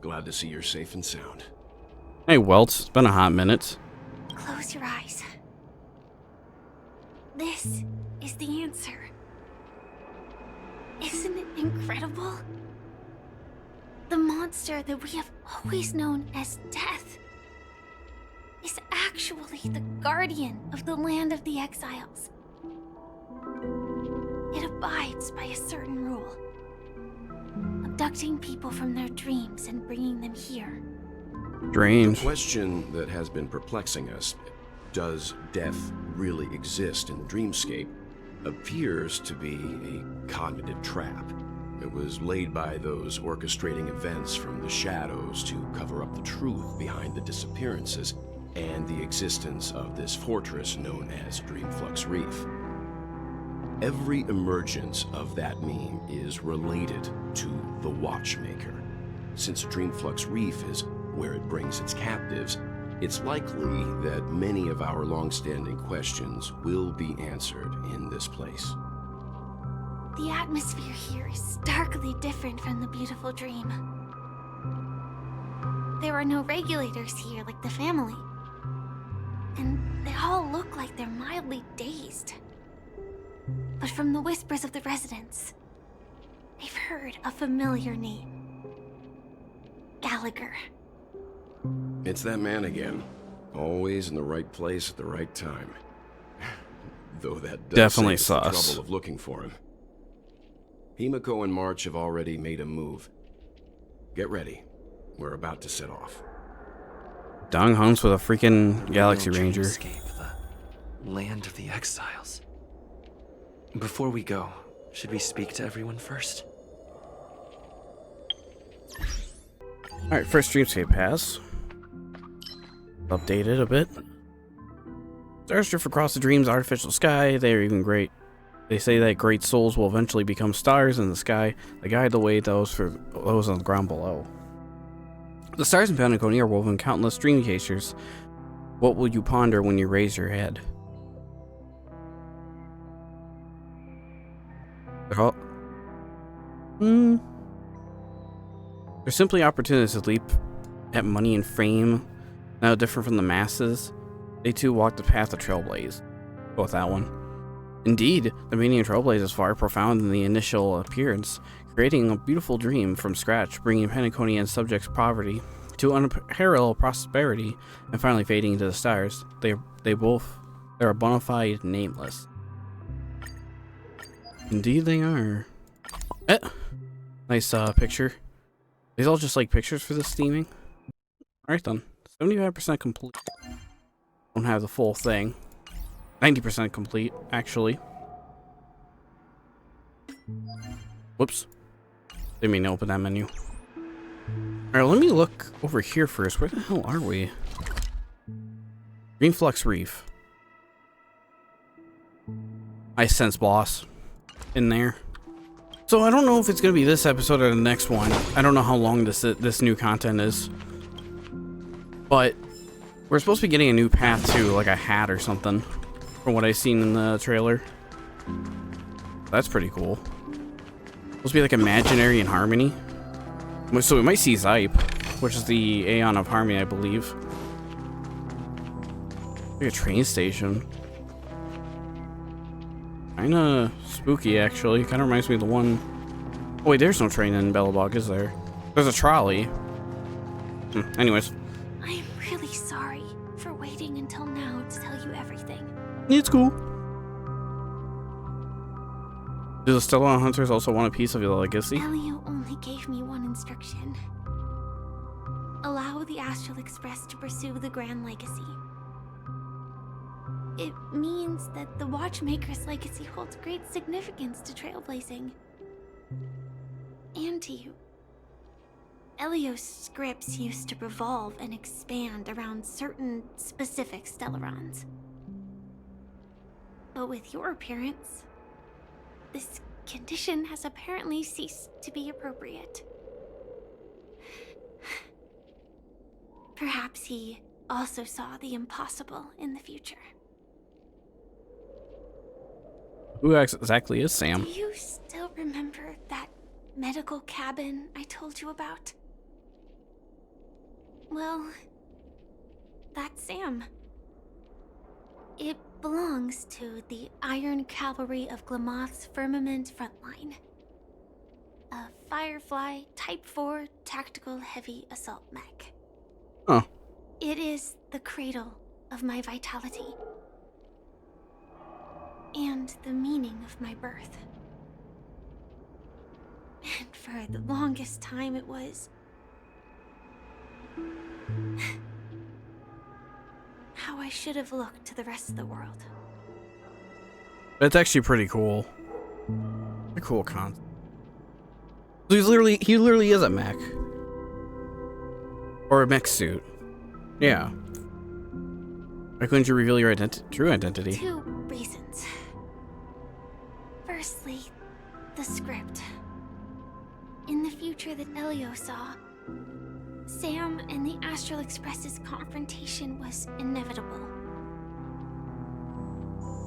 Glad to see you're safe and sound. Hey, Welt. It's been a hot minute. Close your eyes. This is the answer. Isn't it incredible? The monster that we have always known as Death is actually the guardian of the land of the exiles. It abides by a certain rule, abducting people from their dreams and bringing them here. Strange. The question that has been perplexing us, does death really exist in the dreamscape, appears to be a cognitive trap. It was laid by those orchestrating events from the shadows to cover up the truth behind the disappearances and the existence of this fortress known as Dreamflux Reef. Every emergence of that meme is related to the Watchmaker. Since Dreamflux Reef is where it brings its captives, it's likely that many of our long-standing questions will be answered in this place. The atmosphere here is starkly different from the beautiful dream. There are no regulators here like the family. And they all look like they're mildly dazed. But from the whispers of the residents, they've heard a familiar name. Gallagher. It's that man again. Always in the right place at the right time. Though that does definitely save us the sus. trouble of looking for him. Himiko and March have already made a move. Get ready. We're about to set off. Dong hunts with a freaking Galaxy Ranger. Dreamscape, the land of the exiles. Before we go, should we speak to everyone first? Alright, first Dreamscape pass. Updated a bit. Stars drift across the dream's artificial sky. They are even great. They say that great souls will eventually become stars in the sky that guide the way those for those on the ground below. The stars in Penacony are woven countless dream chasers. What will you ponder when you raise your head? They're simply opportunities to leap at money and fame. Now different from the masses, they too walk the path of trailblaze. Go with that one. Indeed, the meaning of trailblaze is far profound than the initial appearance, creating a beautiful dream from scratch, bringing Penaconian subjects' poverty to unparalleled prosperity, and finally fading into the stars. They're a bona fide nameless. Indeed they are. Nice picture. These all just like pictures for this theming. Alright then. 75% complete. Don't have the full thing. 90% complete, actually. Whoops. Didn't mean to open that menu. Alright, let me look over here first. Where the hell are we? Dreamflux Reef. I sense boss in there. So I don't know if it's going to be this episode or the next one. I don't know how long this new content is. But we're supposed to be getting a new path too, like a hat or something. From what I've seen in the trailer. That's pretty cool. Supposed to be like imaginary and harmony. So we might see Zype, which is the Aeon of Harmony, I believe. Like a train station. Kinda spooky, actually. Kinda reminds me of the one... Oh wait, there's no train in Bellabog, is there? There's a trolley. Anyways. I'm really sorry for waiting until now to tell you everything. It's cool. Do the Stellar Hunters also want a piece of your legacy? Elio only gave me one instruction. Allow the Astral Express to pursue the Grand Legacy. It means that the Watchmaker's legacy holds great significance to trailblazing. And to you. Elio's scripts used to revolve and expand around certain specific Stellarons. But with your appearance, this condition has apparently ceased to be appropriate. Perhaps he also saw the impossible in the future. Who exactly is Sam? Do you still remember that medical cabin I told you about? Well, that's Sam. It belongs to the Iron Cavalry of Glamoth's Firmament Frontline. A Firefly Type 4 Tactical Heavy Assault Mech. Huh. It is the cradle of my vitality. And the meaning of my birth. And for the longest time it was... how I should have looked to the rest of the world. That's actually pretty cool. A cool concept. He literally is a mech. Or a mech suit. Yeah. Why couldn't you reveal your true identity? 2 reasons. Firstly, the script. In the future that Elio saw, Sam and the Astral Express's confrontation was inevitable.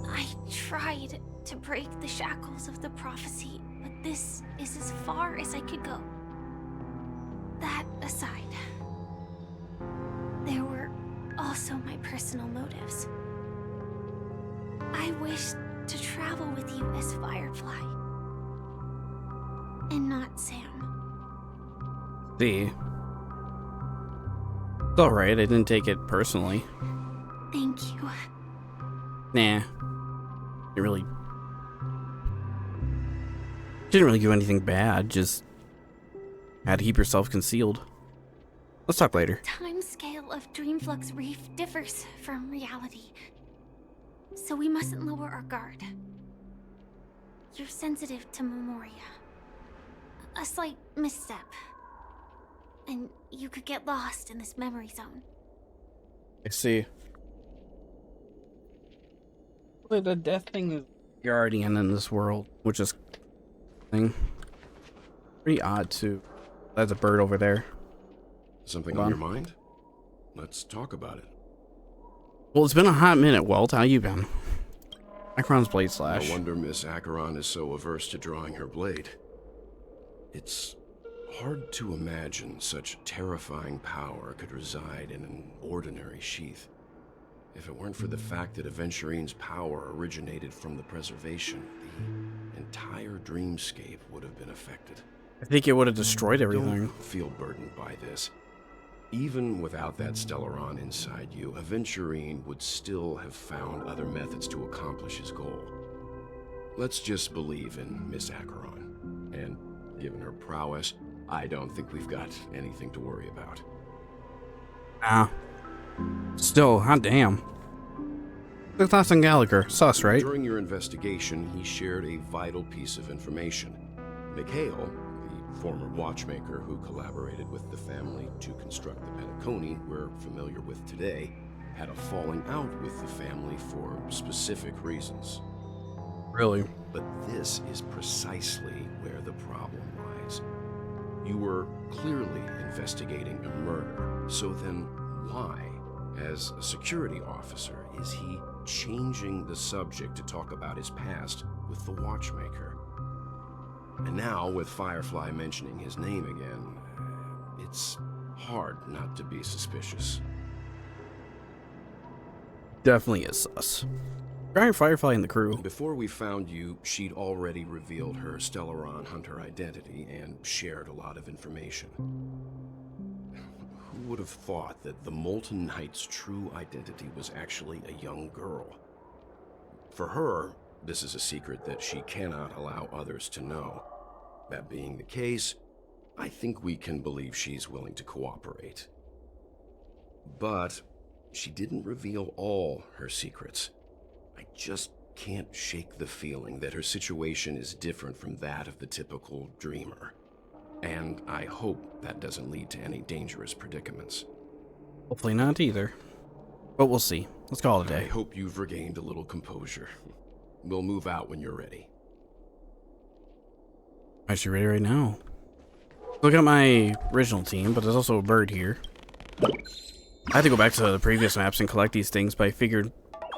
I tried to break the shackles of the prophecy, but this is as far as I could go. That aside, there were also my personal motives. I wished to travel with you as Firefly, and not Sam. See. It's alright, I didn't take it personally. Thank you. Nah. You really... didn't really do anything bad, just... had to keep yourself concealed. Let's talk later. The timescale of Dreamflux Reef differs from reality, so we mustn't lower our guard. You're sensitive to Memoria. A slight misstep, and you could get lost in this memory zone. I see. Well, the death thing is guardian in this world, which is thing pretty odd too. That's a bird over there. Something on your mind? Let's talk about it. Well, it's been a hot minute, Walt. How you been? Acheron's blade slash. No wonder Miss Acheron is so averse to drawing her blade. It's hard to imagine such terrifying power could reside in an ordinary sheath. If it weren't for the fact that Aventurine's power originated from the preservation, the entire dreamscape would have been affected. I think it would have destroyed everything. Don't feel burdened by this. Even without that Stellaron inside you, Aventurine would still have found other methods to accomplish his goal. Let's just believe in Miss Acheron. And given her prowess, I don't think we've got anything to worry about. Nah. Still, hot damn. The thoughts on Gallagher. Sus, right? During your investigation, he shared a vital piece of information. Mikhail, the former watchmaker who collaborated with the family to construct the Penacony we're familiar with today, had a falling out with the family for specific reasons. Really? But this is precisely where the problem lies. You were clearly investigating a murder, so then why, as a security officer, is he changing the subject to talk about his past with the watchmaker? And now, with Firefly mentioning his name again, it's hard not to be suspicious. Definitely is sus. Regarding Firefly and the crew. Before we found you, she'd already revealed her Stellaron hunter identity and shared a lot of information. Who would have thought that the Molten Knight's true identity was actually a young girl? For her, this is a secret that she cannot allow others to know. That being the case, I think we can believe she's willing to cooperate. But she didn't reveal all her secrets. I just can't shake the feeling that her situation is different from that of the typical dreamer. And I hope that doesn't lead to any dangerous predicaments. Hopefully not either. But we'll see. Let's call it a day. I hope you've regained a little composure. We'll move out when you're ready. I'm actually ready right now. Look at my original team, but there's also a bird here. I had to go back to the previous maps and collect these things, but I figured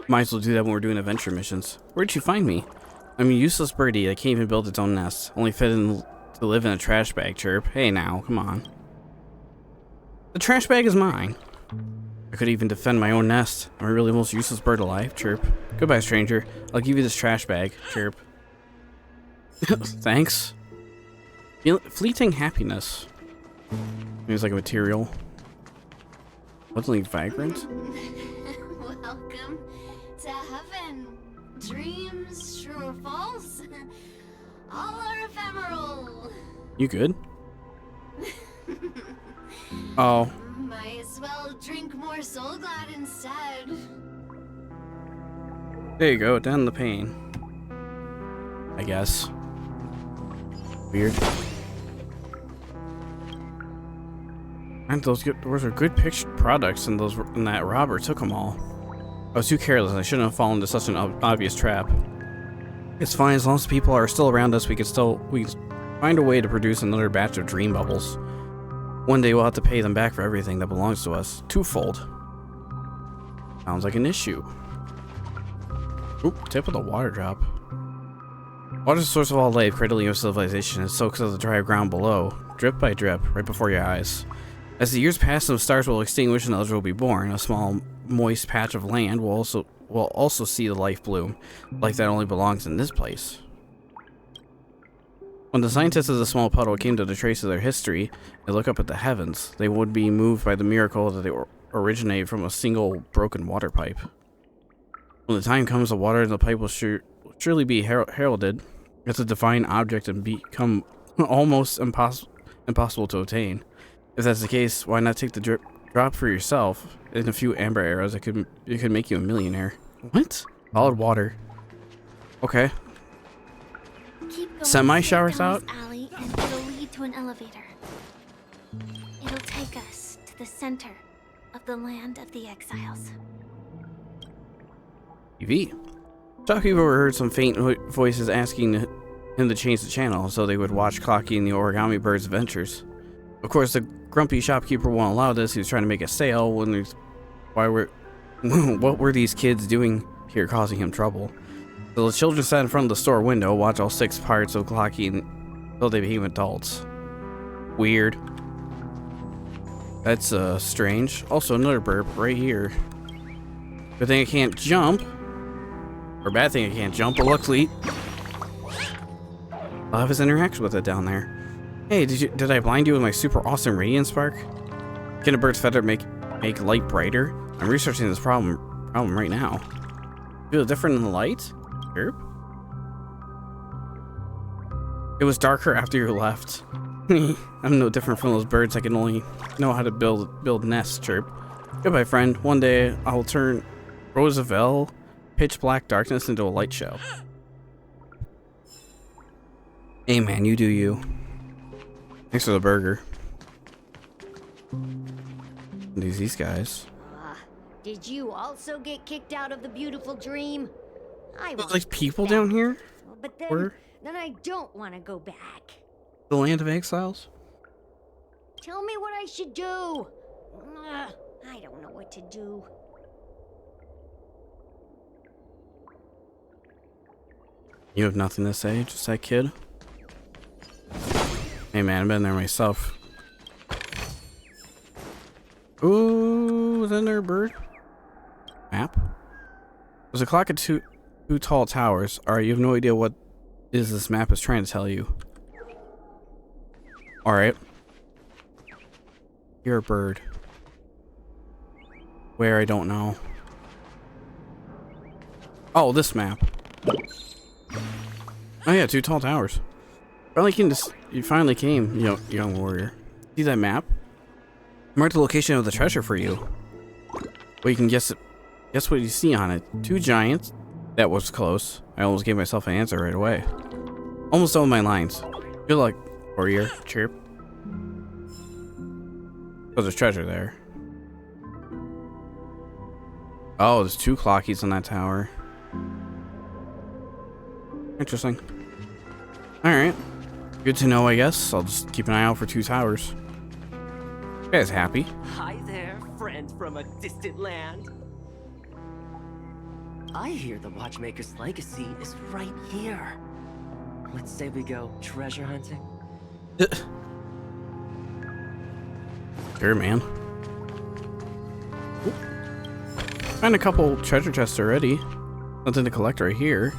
might as well do that when we're doing adventure missions. Where'd you find me? I'm a useless birdie that can't even build its own nest. Only fit in to live in a trash bag, chirp. Hey now, come on. The trash bag is mine. I could even defend my own nest. I'm really the most useless bird alive. Chirp. Goodbye, stranger. I'll give you this trash bag. Chirp. Thanks. Fleeting happiness. Seems like a material. What's like vagrant? Welcome to heaven. Dreams, true or false, all are ephemeral. You good? Oh. Might as well drink more Soul Glad instead. There you go, down the pain. I guess. Weird. Aren't those good? Those are good pictured products, and that robber took them all. I was too careless. I shouldn't have fallen into such an obvious trap. It's fine as long as people are still around us. We can find a way to produce another batch of dream bubbles. One day we'll have to pay them back for everything that belongs to us. Twofold. Sounds like an issue. Oop, tip of the water drop. Water is the source of all life, cradling of civilization. It soaks up the dry ground below, drip by drip, right before your eyes. As the years pass, some stars will extinguish and others will be born. A small, moist patch of land will also see the life bloom, like that only belongs in this place. When the scientists of the small puddle came to the trace of their history and look up at the heavens, they would be moved by the miracle that they originate from a single broken water pipe. When the time comes, the water in the pipe will surely be heralded as a divine object and become almost impossible to obtain. If that's the case, why not take the drop for yourself? In a few amber arrows, it could make you a millionaire. What? Solid water. Okay. Send my showers out. Alley and it'll lead to an elevator. It'll take us to the center of the land of the exiles. TV. Shopkeeper overheard some faint voices asking him to change the channel so they would watch Clocky and the Origami Bird's adventures. Of course, the grumpy shopkeeper won't allow this. He was trying to make a sale when what were these kids doing here causing him trouble? So the children sat in front of the store window, watch all 6 parts of Clocky until they became adults. Weird. That's strange. Also another burp right here. Good thing I can't jump. Or bad thing I can't jump, but luckily I'll have his interaction with it down there. Hey, did I blind you with my super awesome radiant spark? Can a bird's feather make light brighter? I'm researching this problem right now. Feel different in the light? Chirp. It was darker after you left. I'm no different from those birds. I can only know how to build nests. Chirp. Goodbye, friend. One day I'll turn Roosevelt pitch black darkness into a light show. Hey man, you do you. Thanks for the burger. These guys. Did you also get kicked out of the beautiful dream? There's like people down here? But then I don't want to go back. The land of exiles? Tell me what I should do. I don't know what to do. You have nothing to say, just that kid? Hey man, I've been there myself. Ooh, is that another bird? Map? There's a clock at two tall towers. Alright, you have no idea what this map is trying to tell you. Alright. You're a bird. Where, I don't know. Oh, this map. Oh yeah, 2 tall towers. You finally came, young warrior. See that map? Mark the location of the treasure for you. Well, you can guess what you see on it. 2 giants. That was close. I almost gave myself an answer right away. Almost all my lines. Good luck, warrior. Chirp. Oh, there's treasure there. Oh, there's 2 clockies on that tower. Interesting. Alright. Good to know, I guess. I'll just keep an eye out for 2 towers. You guys happy? Hi there, friend from a distant land. I hear the Watchmaker's legacy is right here. Let's say we go treasure hunting. Sure, man. Find a couple treasure chests already. Nothing to collect right here.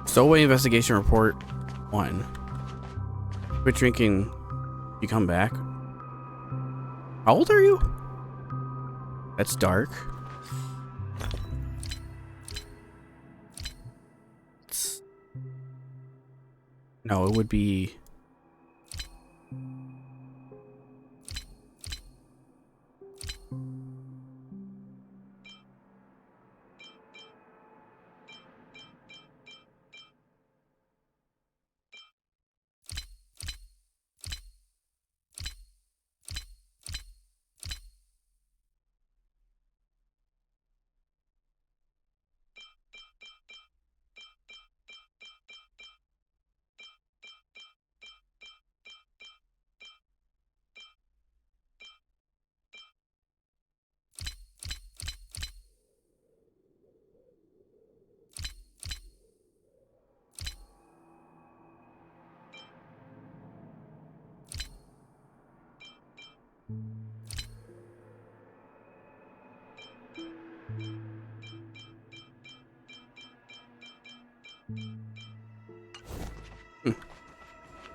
Stowaway investigation report 1. Quit drinking. You come back. How old are you? That's dark. No, it would be...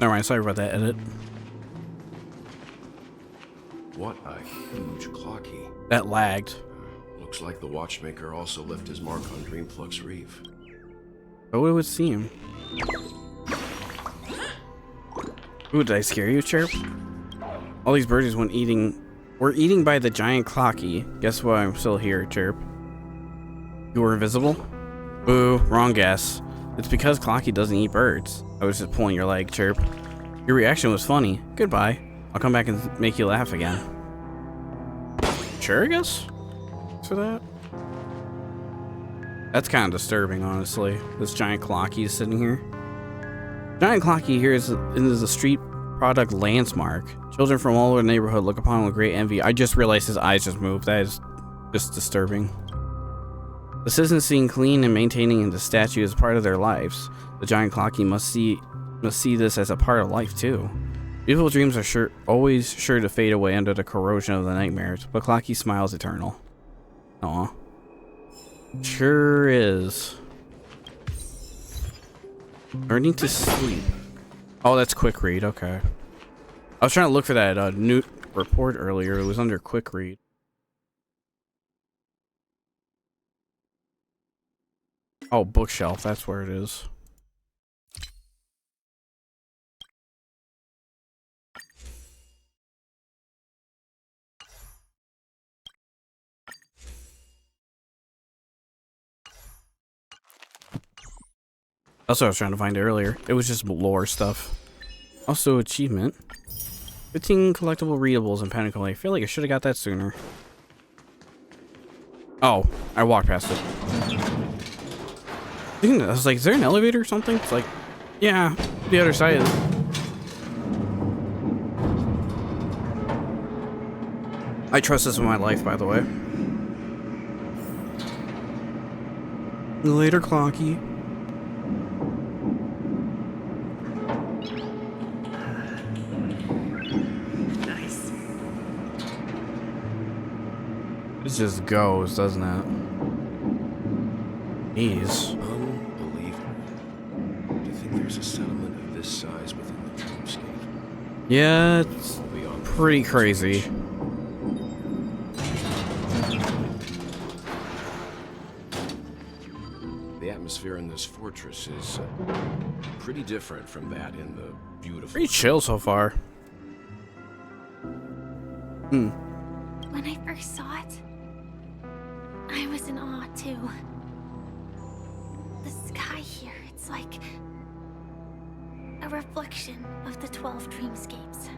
Never mind, sorry about that edit. What a huge clock key. That lagged. Looks like the watchmaker also left his mark on Dreamflux Reef. Oh, it would seem. Ooh, did I scare you, Chirp? All these birdies were eating by the giant clocky. Guess why I'm still here, Chirp? You were invisible? Boo, wrong guess. It's because Clocky doesn't eat birds. I was just pulling your leg, Chirp. Your reaction was funny. Goodbye. I'll come back and make you laugh again. Sure, I guess? For that? That's kind of disturbing, honestly. This giant Clocky is sitting here. Giant Clocky here is a street product landmark. Children from all over the neighborhood look upon him with great envy. I just realized his eyes just moved. That is just disturbing. The citizens seeing clean and maintaining the statue as part of their lives. The giant Clocky must see this as a part of life too. Beautiful dreams are always sure to fade away under the corrosion of the nightmares, but Clocky smiles eternal. Aw. Sure is. Learning to sleep. Oh, that's quick read. Okay. I was trying to look for that new report earlier. It was under quick read. Oh, bookshelf. That's where it is. That's what I was trying to find earlier. It was just lore stuff. Also, achievement. 15 collectible readables in Penacony. I feel like I should have got that sooner. Oh, I walked past it. I was like, is there an elevator or something? It's like, yeah, the other side of it. I trust this with my life, by the way. Later, Clocky. Nice. It just goes, doesn't it? Jeez. There's a settlement of this size within the dreamscape. Yeah, it's pretty crazy. The atmosphere in this fortress is pretty different from that in the beautiful... Pretty chill so far. When I first saw it, I was in awe too. The sky here, it's like a reflection of the 12 dreamscapes.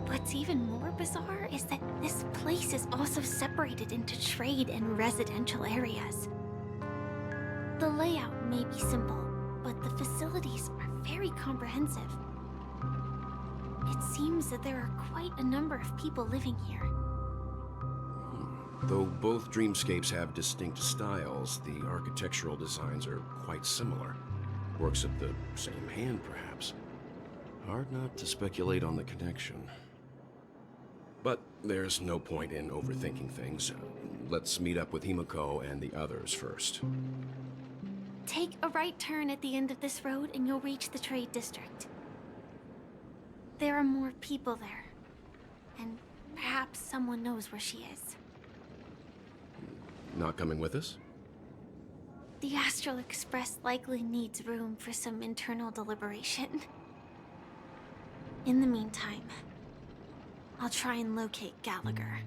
What's even more bizarre is that this place is also separated into trade and residential areas. The layout may be simple, but the facilities are very comprehensive. It seems that there are quite a number of people living here. Though both dreamscapes have distinct styles, the architectural designs are quite similar. Works of the same hand, perhaps. Hard not to speculate on the connection. But there's no point in overthinking things. Let's meet up with Himiko and the others first. Take a right turn at the end of this road and you'll reach the trade district. There are more people there. And perhaps someone knows where she is. Not coming with us? The Astral Express likely needs room for some internal deliberation. In the meantime, I'll try and locate Gallagher.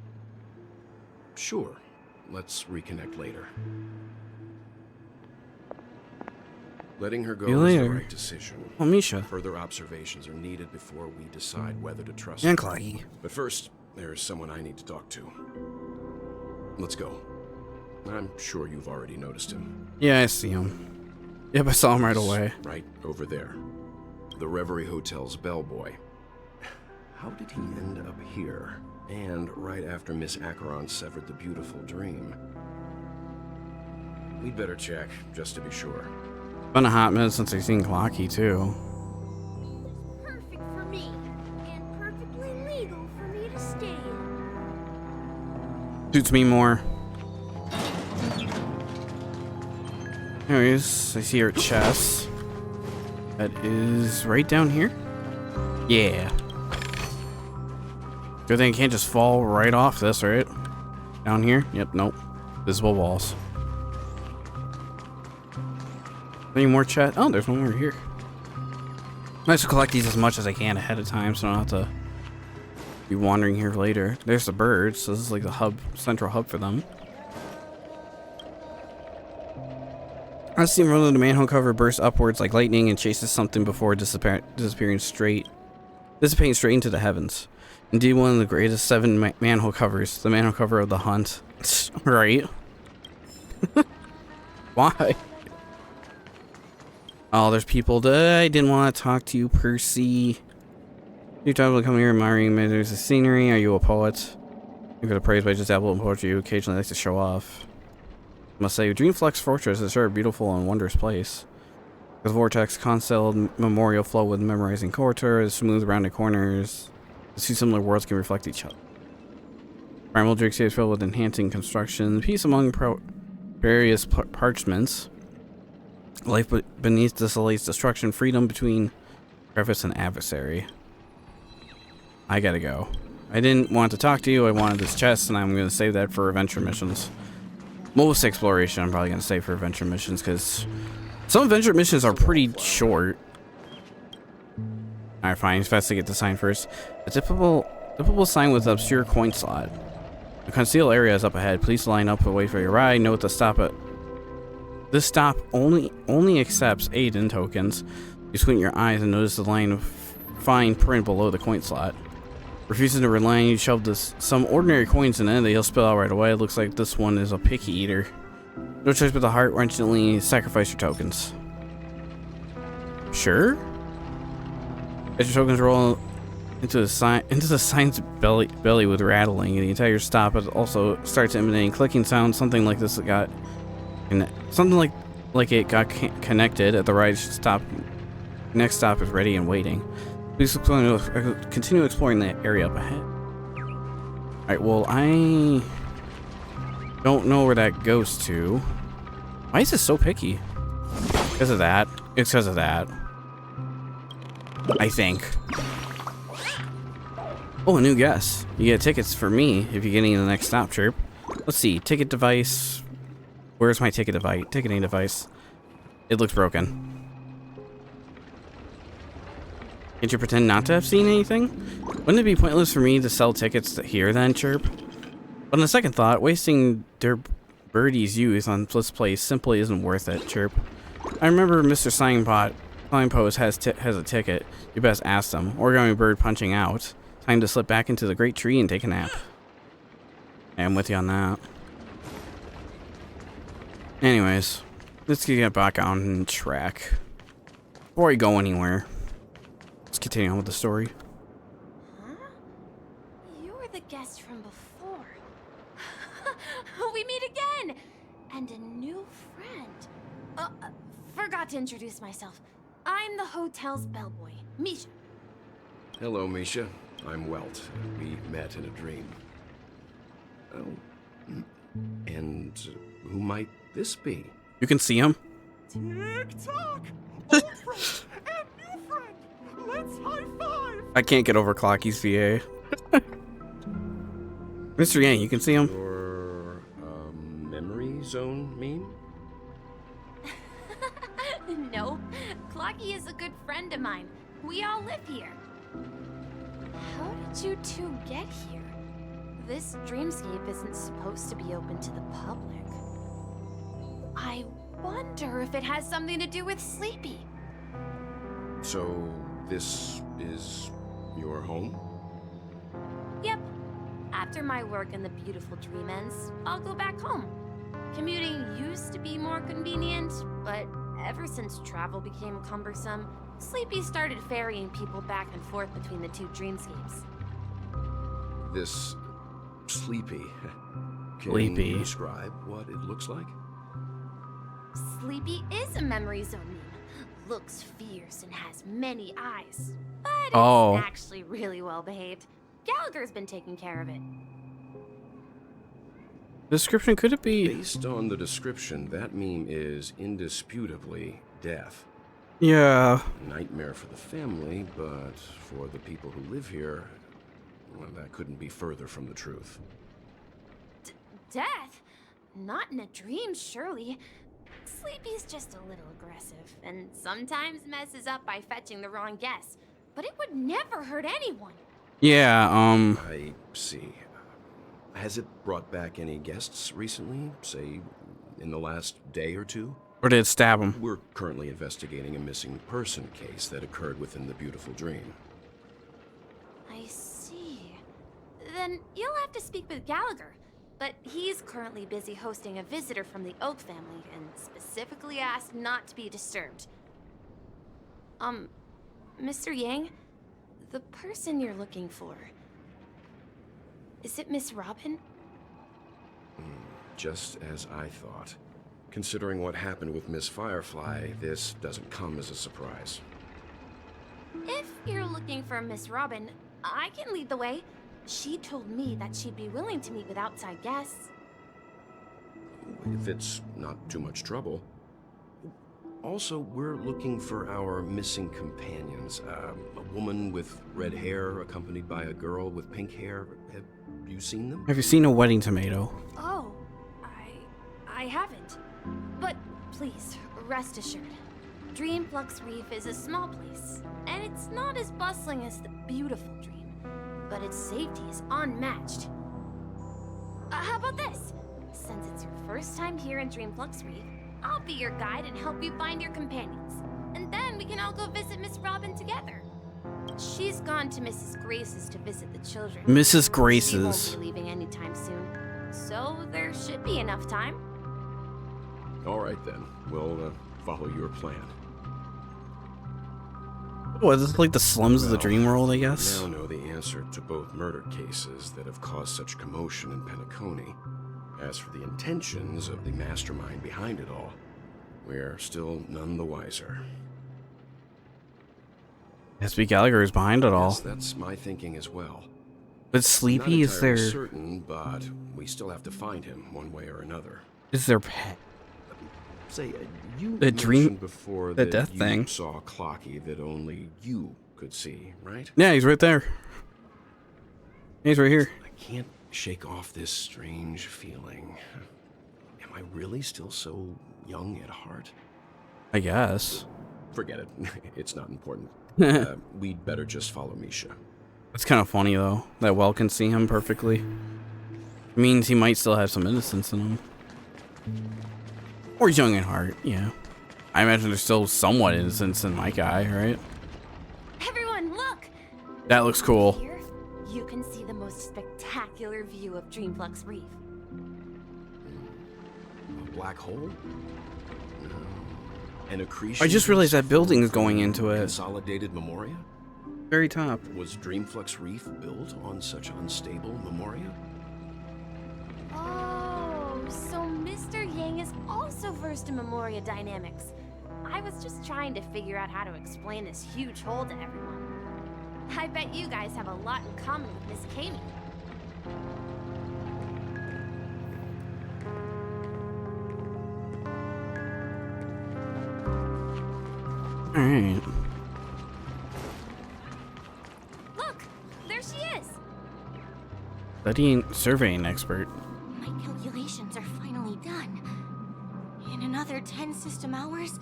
Sure. Let's reconnect later. Letting her go See you is the later. right decision. Oh, Misha. Further observations are needed before we decide whether to trust And her. Cloggy. But first, there's someone I need to talk to. Let's go. I'm sure you've already noticed him. Yeah, I see him. Yep, I saw him right away. Right over there. The Reverie Hotel's bellboy. How did he end up here? And right after Miss Acheron severed the beautiful dream. We'd better check, just to be sure. Been a hot minute since I've seen Clocky, too. Perfect for me, and perfectly legal for me to stay in. Suits me more. Anyways, I see her chest. That is right down here? Yeah. Good thing I can't just fall right off this, right? Down here? Yep, nope. Visible walls. Any more chat? Oh, there's one over here. Nice to collect these as much as I can ahead of time so I don't have to be wandering here later. There's the birds, so this is like the hub, central hub for them. I see him run to the manhole cover, bursts upwards like lightning, and chases something before dissipating straight into the heavens. Indeed, one of the greatest 7 manhole covers, the manhole cover of the hunt. Right? Why? Oh, there's people that I didn't want to talk to you, Percy. You're talking about coming here admiring there's the scenery. Are you a poet? You're gonna praise by just dabble in poetry. You occasionally like to show off. I must say, Dreamflux Fortress is sure a beautiful and wondrous place. The vortex, constelled memorial flow with memorizing corridors, smooth rounded corners. The two similar worlds can reflect each other. Primal Drixia is filled with enhancing construction, peace among various parchments. Life beneath desolates destruction, freedom between crevice and adversary. I gotta go. I didn't want to talk to you, I wanted this chest, and I'm gonna save that for adventure missions. Most exploration I'm probably gonna save for adventure missions, because some adventure missions are pretty short. Alright, fine, it's best to get the sign first. A typical sign with obscure coin slot. A concealed area is up ahead. Please line up and wait for your ride. Note to stop at this stop only accepts Aiden tokens. You squint your eyes and notice the line of fine print below the coin slot. Refusing to rely, you shove some ordinary coins in it, they'll spill out right away. It looks like this one is a picky eater. No choice but to heart-wrenchingly sacrifice your tokens. Sure? As your tokens roll into the sign's belly with rattling, and the entire stop also starts emanating clicking sounds. Something like this got it got connected at the right stop. Next stop is ready and waiting. Please continue exploring the area up ahead. Alright, well, I don't know where that goes to. Why is this so picky? Because of that. It's because of that. I think. Oh, a new guess. You get tickets for me if you're getting to the next stop, Chirp. Let's see. Ticket device. Where's my ticketing device? It looks broken. Can't you pretend not to have seen anything? Wouldn't it be pointless for me to sell tickets here then, Chirp? But on a second thought, wasting their birdie's youth on this place simply isn't worth it, Chirp. I remember Mr. Signpost has a ticket. You best ask them. Origami bird punching out. Time to slip back into the great tree and take a nap. I'm with you on that. Anyways, let's get back on track. Before we go anywhere, let's continue on with the story. Huh? You're the guest from before. We meet again! And a new friend. Forgot to introduce myself. I'm the hotel's bellboy, Misha. Hello, Misha. I'm Welt. We met in a dream. Oh. And who might this be? You can see him? Tick-tock! Old friend and new friend! Let's high-five! I can't get over Clocky's VA. Mr. Yang, you can see him? Your memory zone meme? Nope. Clocky is a good friend of mine. We all live here. How did you two get here? This dreamscape isn't supposed to be open to the public. I wonder if it has something to do with Sleepy. So, this is your home? Yep. After my work in the beautiful dream ends, I'll go back home. Commuting used to be more convenient, but ever since travel became cumbersome, Sleepy started ferrying people back and forth between the two dreamscapes. This Sleepy. Can Sleepy. you describe what it looks like? Sleepy is a memory zone meme. Looks fierce and has many eyes. But it's actually really well behaved. Gallagher's been taking care of it. Description, could it be? Based on the description, that meme is indisputably death. Yeah. Nightmare for the family, but for the people who live here, well, that couldn't be further from the truth. Death? Not in a dream, surely. Sleepy's just a little aggressive, and sometimes messes up by fetching the wrong guess. But it would never hurt anyone. Yeah, I see. Has it brought back any guests recently, say, in the last day or two? Or did it stab him? We're currently investigating a missing person case that occurred within the beautiful dream. I see. Then you'll have to speak with Gallagher. But he's currently busy hosting a visitor from the Oak family and specifically asked not to be disturbed. Mr. Yang, the person you're looking for, is it Miss Robin? Just as I thought. Considering what happened with Miss Firefly, this doesn't come as a surprise. If you're looking for Miss Robin, I can lead the way. She told me that she'd be willing to meet with outside guests. If it's not too much trouble. Also, we're looking for our missing companions. A woman with red hair accompanied by a girl with pink hair. Have you seen them? Have you seen a wedding tomato? Oh, I haven't. But please, rest assured. Dreamflux Reef is a small place, and it's not as bustling as the beautiful dream. But its safety is unmatched. How about this? Since it's your first time here in Dreamflux Reef, I'll be your guide and help you find your companions. And then we can all go visit Miss Robin together. She's gone to Mrs. Grace's to visit the children. Mrs. Grace's. She won't be leaving anytime soon. So there should be enough time. All right then, we'll follow your plan. What, is this like the slums of the dream world, I guess? Now know the answer to both murder cases that have caused such commotion in Penacony. As for the intentions of the mastermind behind it all, we're still none the wiser. SB Gallagher is behind it all. Yes, that's my thinking as well. But Sleepy, is there... certain, but we still have to find him one way or another. Is there pet? Say, you The dream- mentioned before the that death you thing. saw Clocky that only you could see, right? Yeah, he's right there. He's right here. I can't shake off this strange feeling. Am I really still so young at heart? I guess. Forget it. It's not important. We'd better just follow Misha. It's kind of funny, though, that Well can see him perfectly. It means he might still have some innocence in him. Or he's young at heart, yeah. I imagine there's still somewhat innocence in my guy, right? Everyone, look! That looks cool. Here, you can see the most spectacular view of Dreamflux Reef. A black hole? No. An accretion? I just realized that building is going into it. Consolidated Memoria? Very top. Was Dreamflux Reef built on such unstable Memoria? Oh, so Mr. Yang is also versed in Memoria dynamics. I was just trying to figure out how to explain this huge hole to everyone. I bet you guys have a lot in common with Miss Kami. Alright. Look, there she is. Studying surveying expert. My calculations are finally done. In another 10 system hours,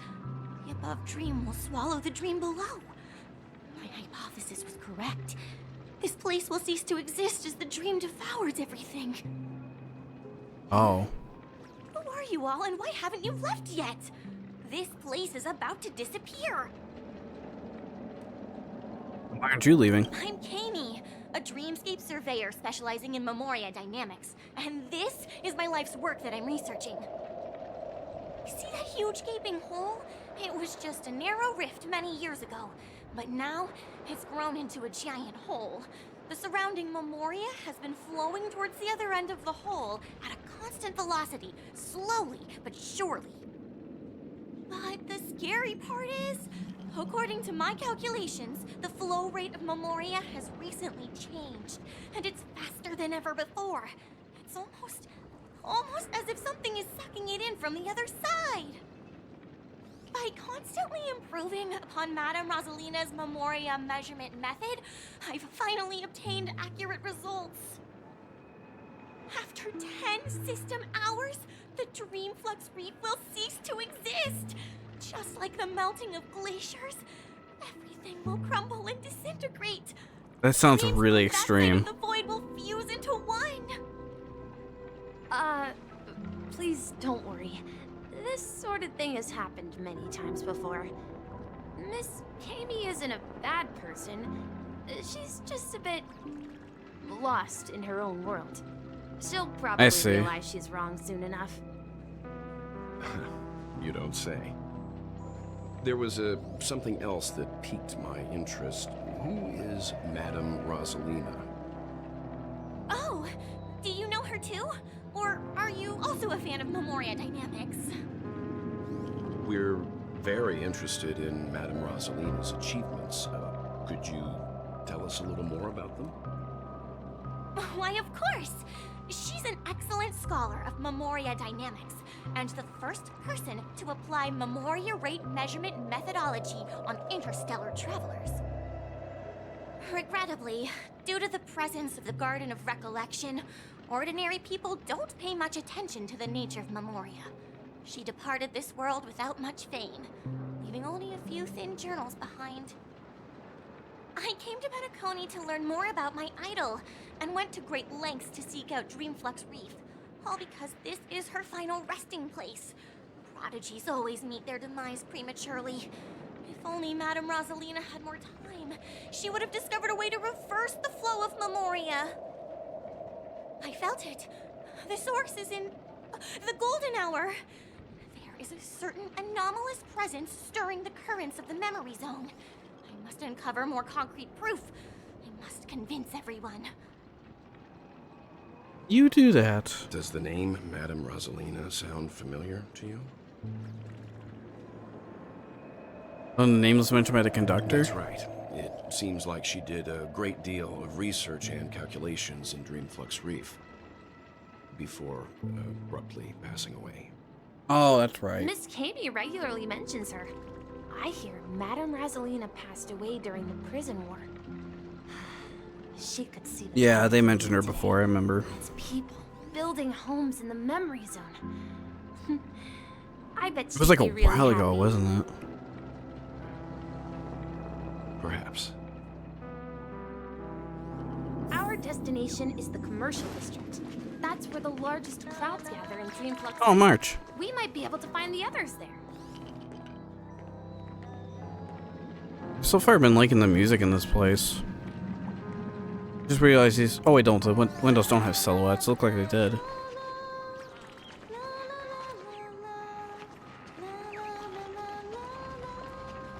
the above dream will swallow the dream below. My hypothesis was correct. This place will cease to exist as the dream devours everything. Oh. Who are you all, and why haven't you left yet? This place is about to disappear. Why aren't you leaving? I'm Kami, a dreamscape surveyor specializing in Memoria dynamics. And this is my life's work that I'm researching. See that huge gaping hole? It was just a narrow rift many years ago, but now it's grown into a giant hole. The surrounding Memoria has been flowing towards the other end of the hole at a constant velocity, slowly but surely. But the scary part is, according to my calculations, the flow rate of Memoria has recently changed, and it's faster than ever before. It's almost as if something is sucking it in from the other side. By constantly improving upon Madame Rosalina's Memoria measurement method, I've finally obtained accurate results. After 10 system hours, the Dreamflux Reef will cease to exist. Just like the melting of glaciers, everything will crumble and disintegrate. That sounds really extreme. The void will fuse into one. Please don't worry. This sort of thing has happened many times before. Miss Kami isn't a bad person. She's just a bit lost in her own world. She'll probably realize she's wrong soon enough. You don't say. There was something else that piqued my interest. Who is Madame Rosalina? Oh, do you know her too? Or are you also a fan of Memoria dynamics? We're very interested in Madame Rosalina's achievements. Could you tell us a little more about them? Why, of course! She's an excellent scholar of Memoria dynamics, and the first person to apply Memoria rate measurement methodology on interstellar travelers. Regrettably, due to the presence of the Garden of Recollection, ordinary people don't pay much attention to the nature of Memoria. She departed this world without much fame, leaving only a few thin journals behind. I came to Penacony to learn more about my idol, and went to great lengths to seek out Dreamflux Reef, all because this is her final resting place. Prodigies always meet their demise prematurely. If only Madame Rosalina had more time, she would have discovered a way to reverse the flow of Memoria. I felt it. The source is in the golden hour. There is a certain anomalous presence stirring the currents of the memory zone. I must uncover more concrete proof. I must convince everyone. You do that. Does the name Madame Rosalina sound familiar to you? Oh, the name was mentioned by the conductor? That's right. It seems like she did a great deal of research and calculations in Dreamflux Reef before abruptly passing away. Oh, that's right. Miss Kami regularly mentions her. I hear Madame Rosalina passed away during the prison war. She could see the Yeah, they mentioned her before, I remember. It's people building homes in the memory zone. I bet It was like a while ago, wasn't it? Perhaps. Our destination is the commercial district. That's where the largest crowds gather in Dreamflux. Oh, March. We might be able to find the others there. So far, I've been liking the music in this place. Just realized these. Oh, wait, don't. The windows don't have silhouettes. Look like they did.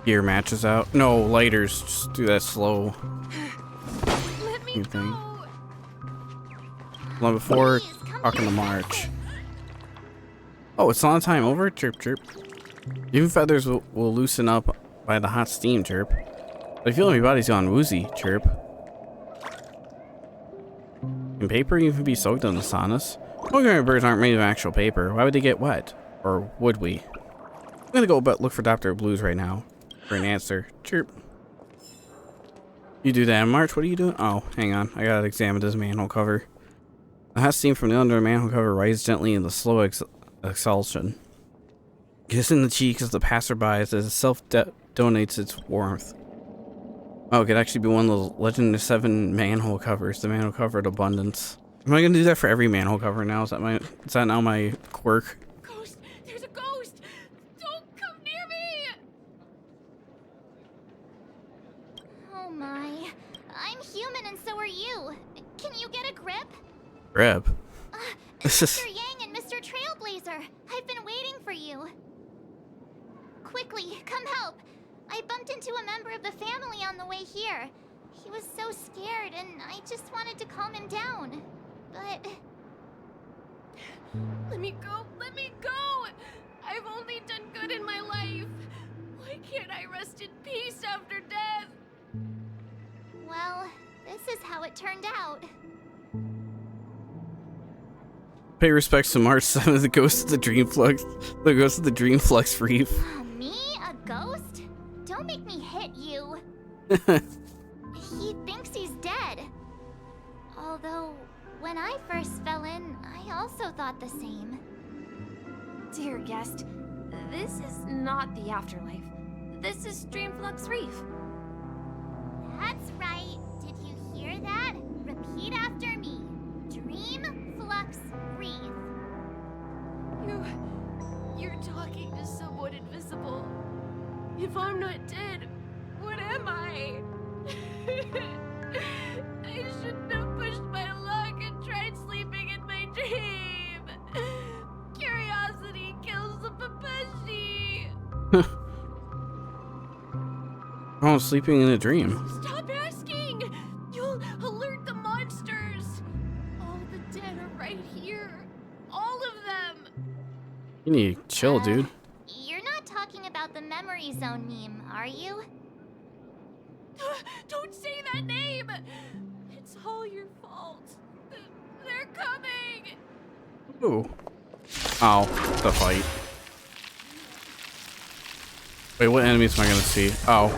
Gear matches out. No, lighters. Just do that slow. Let me thing. Long before talking to March. Oh, it's on time over? Chirp, chirp. Even feathers will loosen up by the hot steam, chirp. I feel my body's gone woozy, Chirp. Can paper even be soaked in the saunas? Honkai birds aren't made of actual paper. Why would they get wet? Or would we? I'm gonna go look for Dr. Blues right now for an answer. Chirp. You do that in March? What are you doing? Oh, hang on. I gotta examine this manhole cover. The hot steam from the under the manhole cover rises gently in the slow exhalation. Kissing the cheeks of the passerby as it self-donates its warmth. Oh, it could actually be one of those Legend of 7 manhole covers. The manhole cover of abundance. Am I gonna do that for every manhole cover now? Is that now my quirk? Ghost! There's a ghost! Don't come near me! Oh my. I'm human and so are you. Can you get a grip? Grip? Mr. Yang and Mr. Trailblazer, I've been waiting for you. Quickly, come help. I bumped into a member of the family on the way here. He was so scared and I just wanted to calm him down. But... Let me go! Let me go! I've only done good in my life. Why can't I rest in peace after death? Well, this is how it turned out. Pay respects to March 7th, the ghost of the Dreamflux Reef. Me? A ghost? Don't make me hit you. He thinks he's dead. Although, when I first fell in, I also thought the same. Dear guest, this is not the afterlife. This is Dreamflux Reef. That's right. Did you hear that? Repeat after me. Dreamflux Reef. You're talking to someone invisible. If I'm not dead, what am I? I shouldn't have pushed my luck and tried sleeping in my dream. Curiosity kills the papashi. Oh, sleeping in a dream. Stop asking! You'll alert the monsters. All the dead are right here. All of them. You need to chill, dude. You're not talking about the memory zone meme, are you? Don't say that name! It's all your fault. They're coming! Ooh. Oh, the fight. Wait, what enemies am I gonna see? Oh.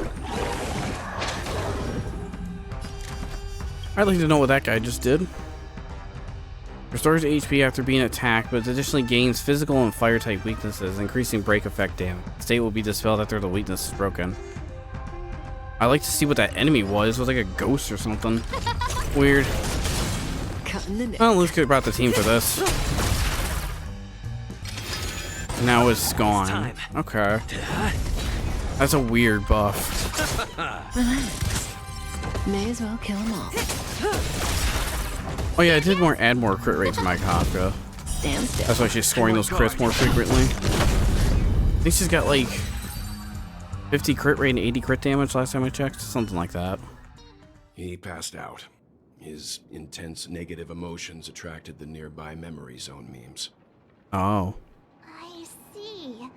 I'd like to know what that guy just did. Restores HP after being attacked, but additionally gains physical and fire type weaknesses, increasing break effect damage. State will be dispelled after the weakness is broken. I'd like to see what that enemy was. It was like a ghost or something. Weird. Well, Luke could have brought the team for this. Now it's gone. Okay. That's a weird buff. May as well kill them all. Oh yeah, I did add more crit rate to my Kafka. Stand still. That's why she's scoring those crits more frequently. I think she's got like 50 crit rate and 80 crit damage last time I checked. Something like that. He passed out. His intense negative emotions attracted the nearby memory zone memes. Oh. I see.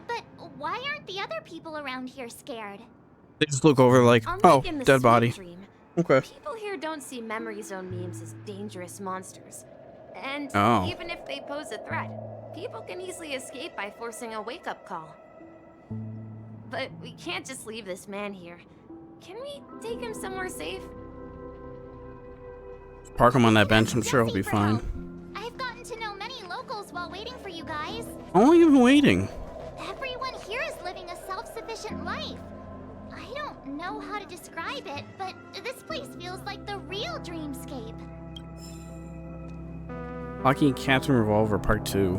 But why aren't the other people around here scared? They just look over like, oh, in the dead Sweet body. Dream, Okay. people here don't see memory zone memes as dangerous monsters. And Oh. even if they pose a threat, people can easily escape by forcing a wake-up call. But we can't just leave this man here. Can we take him somewhere safe? Park him on that bench. I'm sure he'll be fine. I've gotten to know many locals while waiting for you guys. How long have you been waiting? Everyone here is living a self-sufficient life. I don't know how to describe it, but this place feels like the real dreamscape. Hockey and Captain Revolver Part 2.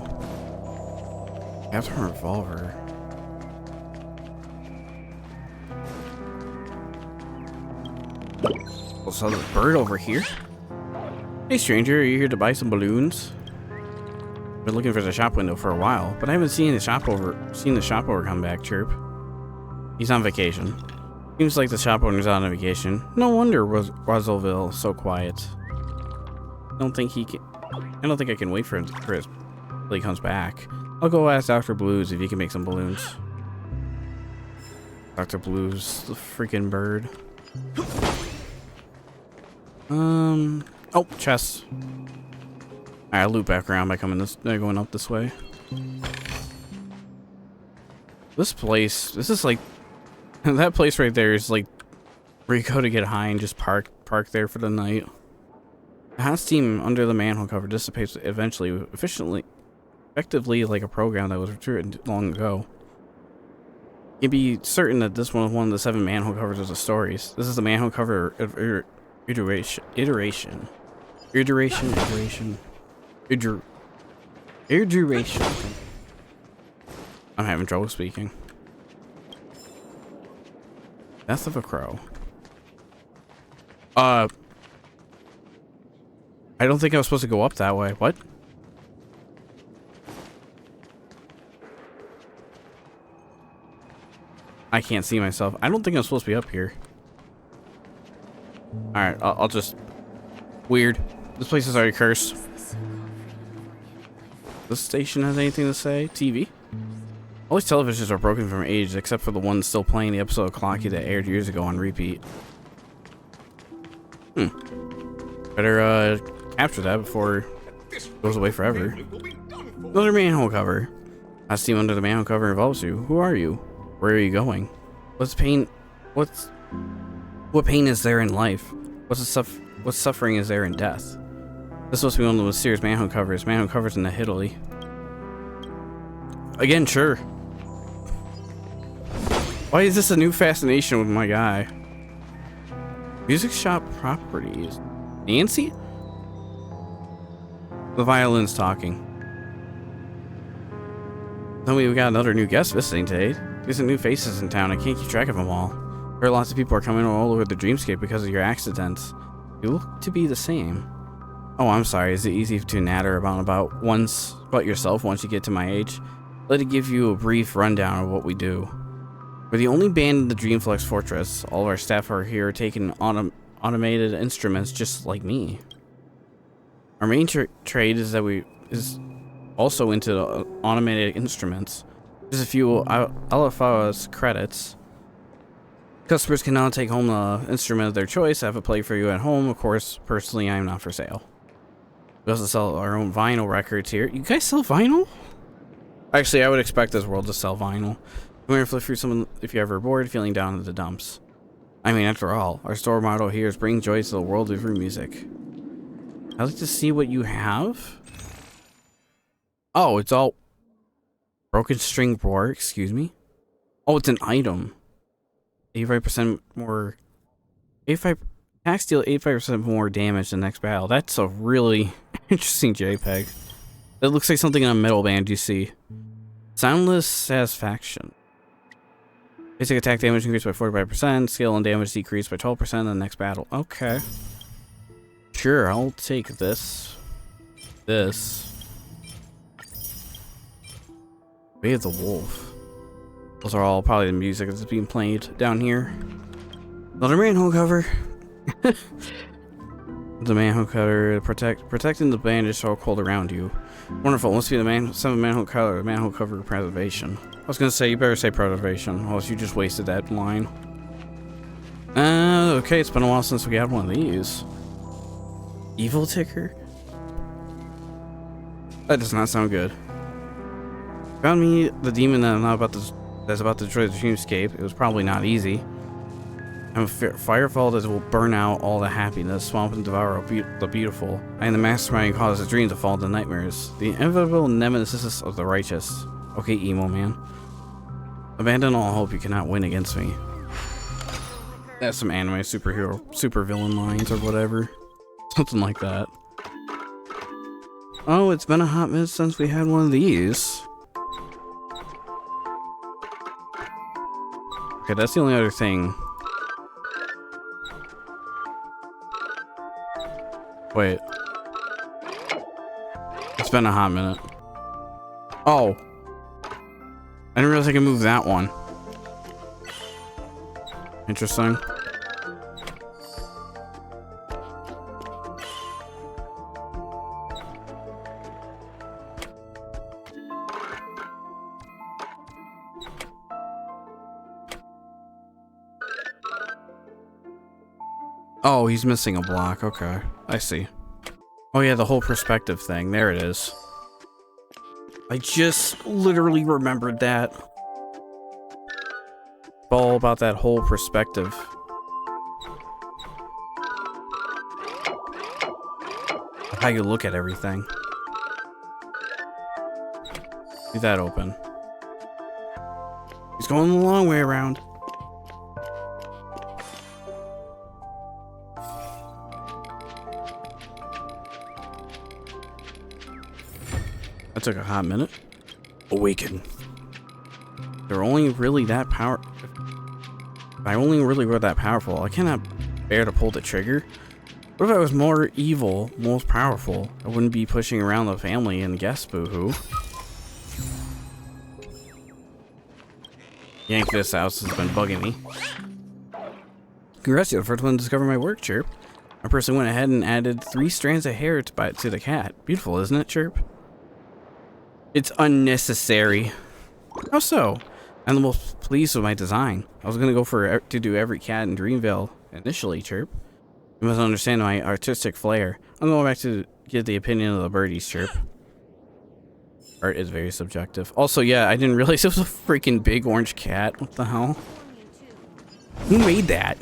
Captain Revolver. What's this bird over here? Hey stranger, are you here to buy some balloons? Been looking for the shop window for a while, but I haven't seen the shop owner come back, Chirp. He's on vacation. Seems like the shop owner's on vacation. No wonder Roswellville so quiet. I don't think I can wait for him till he comes back. I'll go ask Dr. Blues if he can make some balloons. Dr. Blue's the freaking bird. Oh, chest. Alright, I'll loop back around by going up this way. This place, this is like, that place right there is like where you go to get high and just park there for the night. The hot steam under the manhole cover dissipates effectively like a program that was written long ago. You can be certain that this one of the 7 manhole covers of the stories. This is the manhole cover iteration. I'm having trouble speaking. Death of a crow. I don't think I was supposed to go up that way. What? I can't see myself. I don't think I'm supposed to be up here. Alright, I'll just... Weird. This place is already cursed. This station has anything to say? TV? All these televisions are broken from age, except for the one still playing the episode of Clocky that aired years ago on repeat. Better, capture that before it goes away forever. Another manhole cover. I steam under the manhole cover involves you. Who are you? Where are you going? What pain is there in life? What suffering is there in death? This must be one of the mysterious manhole covers. Manhole covers in the Italy. Again, sure. Why is this a new fascination with my guy? Music shop properties. Nancy? The violin's talking. Tell me we got another new guest visiting today. There's some new faces in town. I can't keep track of them all. There are lots of people are coming all over the dreamscape because of your accidents. You look to be the same. Oh, I'm sorry. Is it easy to natter about yourself once you get to my age? Let me give you a brief rundown of what we do. We're the only band in the Dreamflux Fortress. All of our staff are here taking automated instruments just like me. Our main trade is also into automated instruments. Just a few LFO's credits. Customers can now take home the instrument of their choice, have it play for you at home. Of course, personally, I am not for sale. We also sell our own vinyl records here. You guys sell vinyl? Actually, I would expect this world to sell vinyl. Come here, flip through some if you're ever bored, feeling down in the dumps. I mean, after all, our store motto here is bring joy to the world through music. I'd like to see what you have. Oh, it's all broken string board, excuse me. Oh, it's an item. 85% more. 85 attacks deal 85% more damage the next battle. That's a really interesting JPEG. That looks like something on a metal band you see. Soundless satisfaction. Basic attack damage increased by 45%. Skill and damage decreased by 12% in the next battle. Okay. Sure, I'll take this. Way of the Wolf. Those are all probably the music that's being played down here. Another manhole cover. The manhole cover protecting the bandage so cold around you. Wonderful. Must be the manhole cover preservation. I was gonna say you better say preservation, or else you just wasted that line. Okay, it's been a while since we had one of these. Evil ticker? That does not sound good. Found me the demon that's about to destroy the dreamscape. It was probably not easy. I'm a firefall that will burn out all the happiness, swamp and devour the beautiful. I am the mastermind who causes dreams to fall into nightmares. The inevitable nemesis of the righteous. Okay, emo man. Abandon all hope, you cannot win against me. That's some anime super villain lines or whatever. Something like that. Oh, it's been a hot minute since we had one of these. Okay, that's the only other thing. Wait. It's been a hot minute. Oh. I didn't realize I could move that one. Interesting. Oh, he's missing a block. Okay, I see. Oh yeah, the whole perspective thing. There it is. I just literally remembered that. All about that whole perspective. How you look at everything. Leave that open. He's going the long way around. That took a hot minute. Awaken. They're only really that I only really were that powerful. I cannot bear to pull the trigger. What if I was more evil, most powerful? I wouldn't be pushing around the family and guess boo-hoo. Yank this out, has been bugging me. Congrats, you're the first one to discover my work, Chirp. My person went ahead and added 3 strands of hair to the cat. Beautiful, isn't it, Chirp? It's unnecessary. How so? I'm the most pleased with my design. I was gonna go to do every cat in Dreamville initially, Chirp. You must understand my artistic flair. I'm going back to get the opinion of the birdies, Chirp. Art is very subjective. Also, yeah, I didn't realize it was a freaking big orange cat. What the hell? Who made that?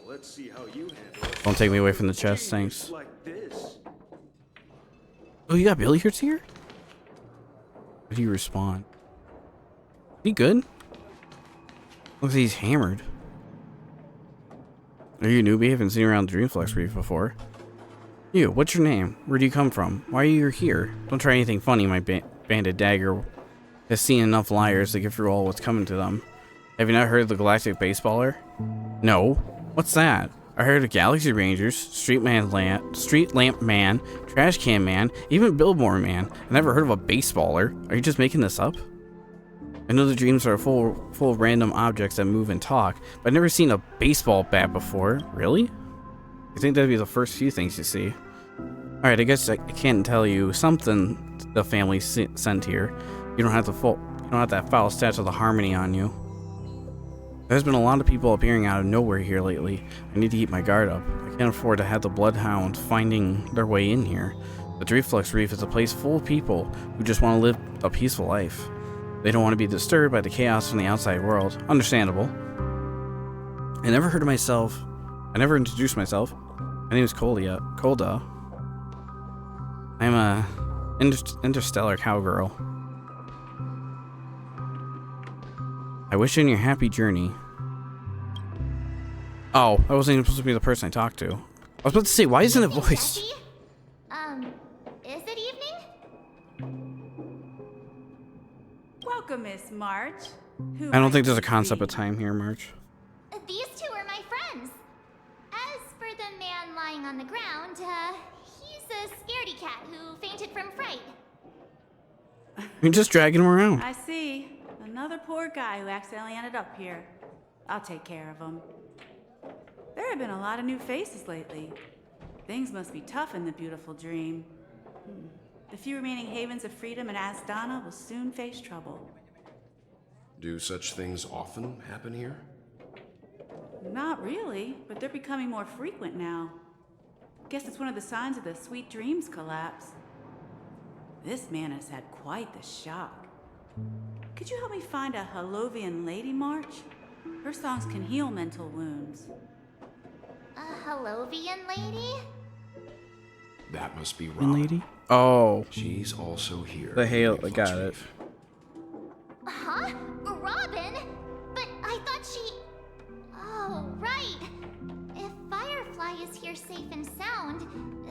Let's see how you handle it. Don't take me away from the chest, thanks. Oh, you got billiards here? How do you respond? He good? Looks like he's hammered. Are you a newbie? I haven't seen you around Dreamflux Reef before. You, what's your name? Where do you come from? Why are you here? Don't try anything funny, my banded dagger has seen enough liars to get through all what's coming to them. Have you not heard of the Galactic Baseballer? No. What's that? I heard of Galaxy Rangers, Street Lamp Man, Trash Can Man, even Billboard Man. I never heard of a baseballer. Are you just making this up? I know the dreams are full of random objects that move and talk, but I've never seen a baseball bat before. Really? I think that'd be the first few things you see. Alright, I guess I can't tell you something the family sent here. You don't have that foul statue of the Harmony on you. There's been a lot of people appearing out of nowhere here lately. I need to keep my guard up. I can't afford to have the bloodhounds finding their way in here. The Dreamflux Reef is a place full of people who just want to live a peaceful life. They don't want to be disturbed by the chaos from the outside world. Understandable. I never introduced myself. My name is Kolda. I'm a interstellar cowgirl. I wish you your happy journey. Oh, I wasn't even supposed to be the person I talked to. I was about to say, why isn't it voiced? Is it evening? Welcome, Miss March. I don't think there's a concept of time here, March. These two are my friends. As for the man lying on the ground, he's a scaredy cat who fainted from fright. You're just dragging him around. I see. Another poor guy who accidentally ended up here. I'll take care of him. There have been a lot of new faces lately. Things must be tough in the beautiful dream. The few remaining havens of freedom in Asdana will soon face trouble. Do such things often happen here? Not really, but they're becoming more frequent now. Guess it's one of the signs of the Sweet Dreams collapse. This man has had quite the shock. Could you help me find a Halovian lady, March? Her songs can heal mental wounds. A Halovian lady? That must be And Robin. lady? Oh. She's also here. The hail, I got it. Huh? Robin? But I thought she... Oh, right. If Firefly is here safe and sound,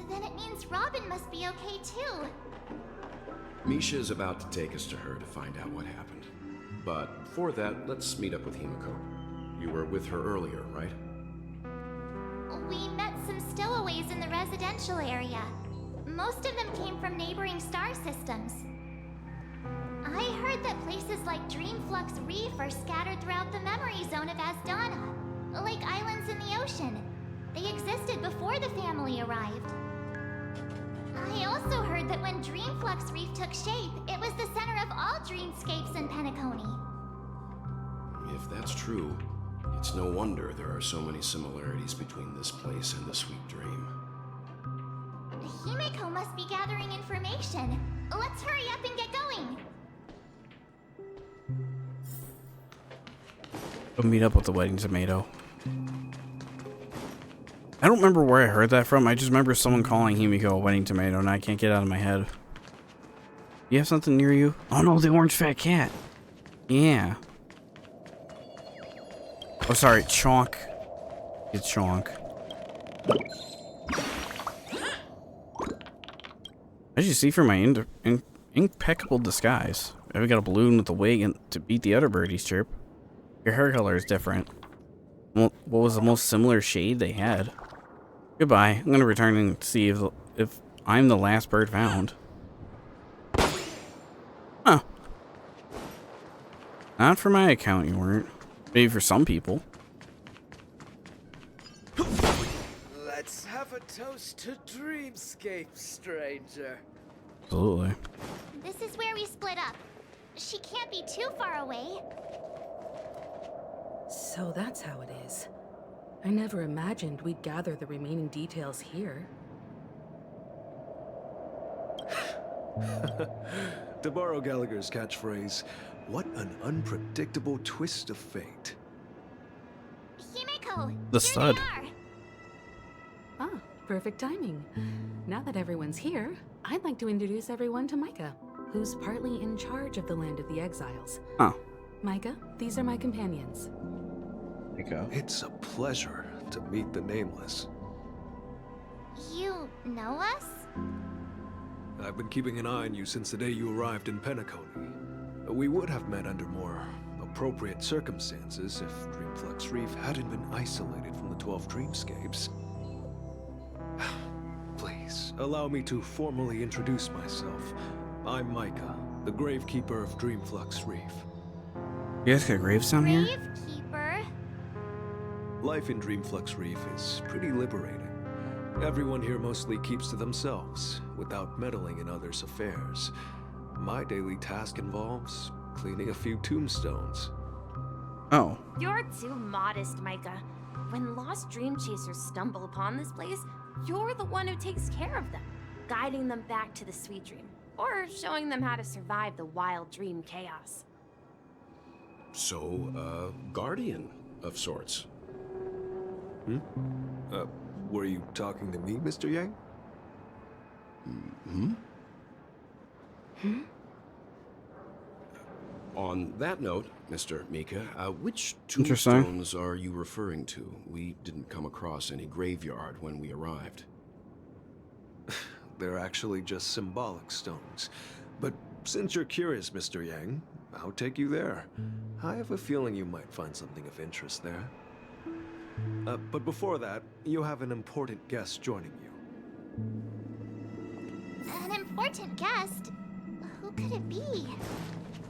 then it means Robin must be okay too. Misha's about to take us to her to find out what happened. But before that, let's meet up with Himiko. You were with her earlier, right? We met some stowaways in the residential area. Most of them came from neighboring star systems. I heard that places like Dreamflux Reef are scattered throughout the memory zone of Asdana, like islands in the ocean. They existed before the family arrived. I also heard that when Dreamflux Reef took shape, it was the center of all dreamscapes in Penacony. if that's true, it's no wonder there are so many similarities between this place and the Sweet Dream. Himeko must be gathering information. Let's hurry up and get going. Go meet up with the wedding tomato. I don't remember where I heard that from. I just remember someone calling Himeko a wedding tomato, and I can't get it out of my head. You have something near you? Oh no, the orange fat cat. Yeah. Oh, sorry, Chonk. It's Chonk. As you see from my impeccable disguise, I've got a balloon with a wig and to beat the other birdies, Chirp. Your hair color is different. What was the most similar shade they had? Goodbye. I'm gonna return and see if I'm the last bird found. Huh. Not for my account, you weren't. Maybe for some people. Let's have a toast to Dreamscape, stranger. Absolutely. This is where we split up. She can't be too far away. So that's how it is. I never imagined we'd gather the remaining details here. To borrow Gallagher's catchphrase, what an unpredictable twist of fate. Himeko! The stud. Ah, perfect timing. Now that everyone's here, I'd like to introduce everyone to Micah, who's partly in charge of the Land of the Exiles. Oh. Micah, these are my companions. It's a pleasure to meet the Nameless. You know us? I've been keeping an eye on you since the day you arrived in Penacony. We would have met under more appropriate circumstances if Dreamflux Reef hadn't been isolated from the 12 dreamscapes. Please, allow me to formally introduce myself. I'm Micah, the Gravekeeper of Dreamflux Reef. You guys got graves down here? Gravekeeper? Life in Dreamflux Reef is pretty liberating. Everyone here mostly keeps to themselves, without meddling in others' affairs. My daily task involves cleaning a few tombstones. Oh. You're too modest, Micah. When lost dream chasers stumble upon this place, you're the one who takes care of them, guiding them back to the Sweet Dream, or showing them how to survive the wild dream chaos. So, guardian of sorts. Were you talking to me, Mr. Yang? On that note, Mr. Mika, which Interesting. tombstones are you referring to? We didn't come across any graveyard when we arrived. They're actually just symbolic stones. But since you're curious, Mr. Yang, I'll take you there. I have a feeling you might find something of interest there. But before that, you have an important guest joining you. An important guest? Who could it be?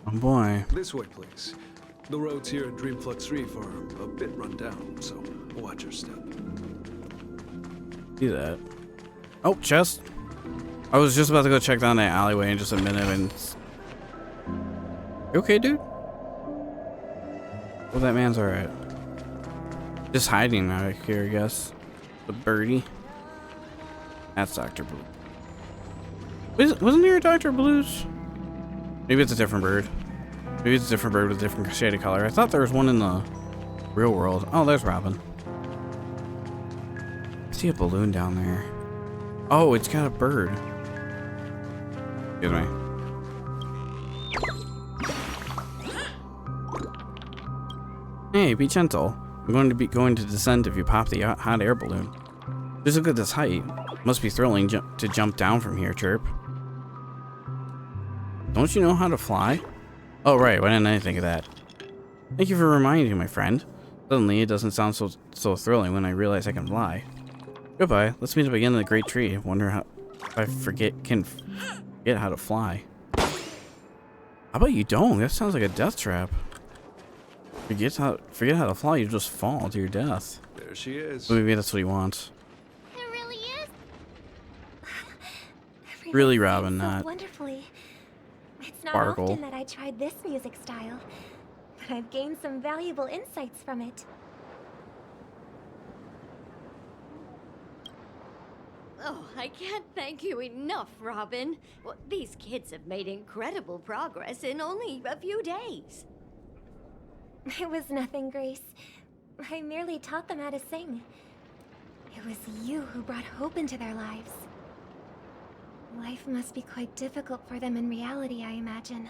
Oh boy. This way, please. The roads here at Dreamflux Reef are a bit run down, so watch your step. See that. Oh, chest. I was just about to go check down that alleyway in just a minute and... You okay, dude? Oh, that man's alright. Just hiding out here, I guess. The birdie. That's Dr. Blue. Wasn't there a Dr. Blues? Maybe it's a different bird. Maybe it's a different bird with a different shade of color. I thought there was one in the real world. Oh, there's Robin. I see a balloon down there. Oh, it's got a bird. Excuse me. Hey, be gentle. I'm going to descend if you pop the hot air balloon. Just look at this height. Must be thrilling to jump down from here, Chirp. Don't you know how to fly? Oh, right. Why didn't I think of that? Thank you for reminding me, my friend. Suddenly, it doesn't sound so thrilling when I realize I can fly. Goodbye. Let's meet up again in the great tree. Wonder how if I can forget how to fly. How about you don't? That sounds like a death trap. Forget how to fly, you just fall to your death. There she is. Maybe that's what he wants. It really is. Really, Robin, so not wonderfully. It's not Sparkle. often that I tried this music style, but I've gained some valuable insights from it. Oh, I can't thank you enough, Robin. Well, these kids have made incredible progress in only a few days. It was nothing, Grace. I merely taught them how to sing. It was you who brought hope into their lives. Life must be quite difficult for them in reality, I imagine.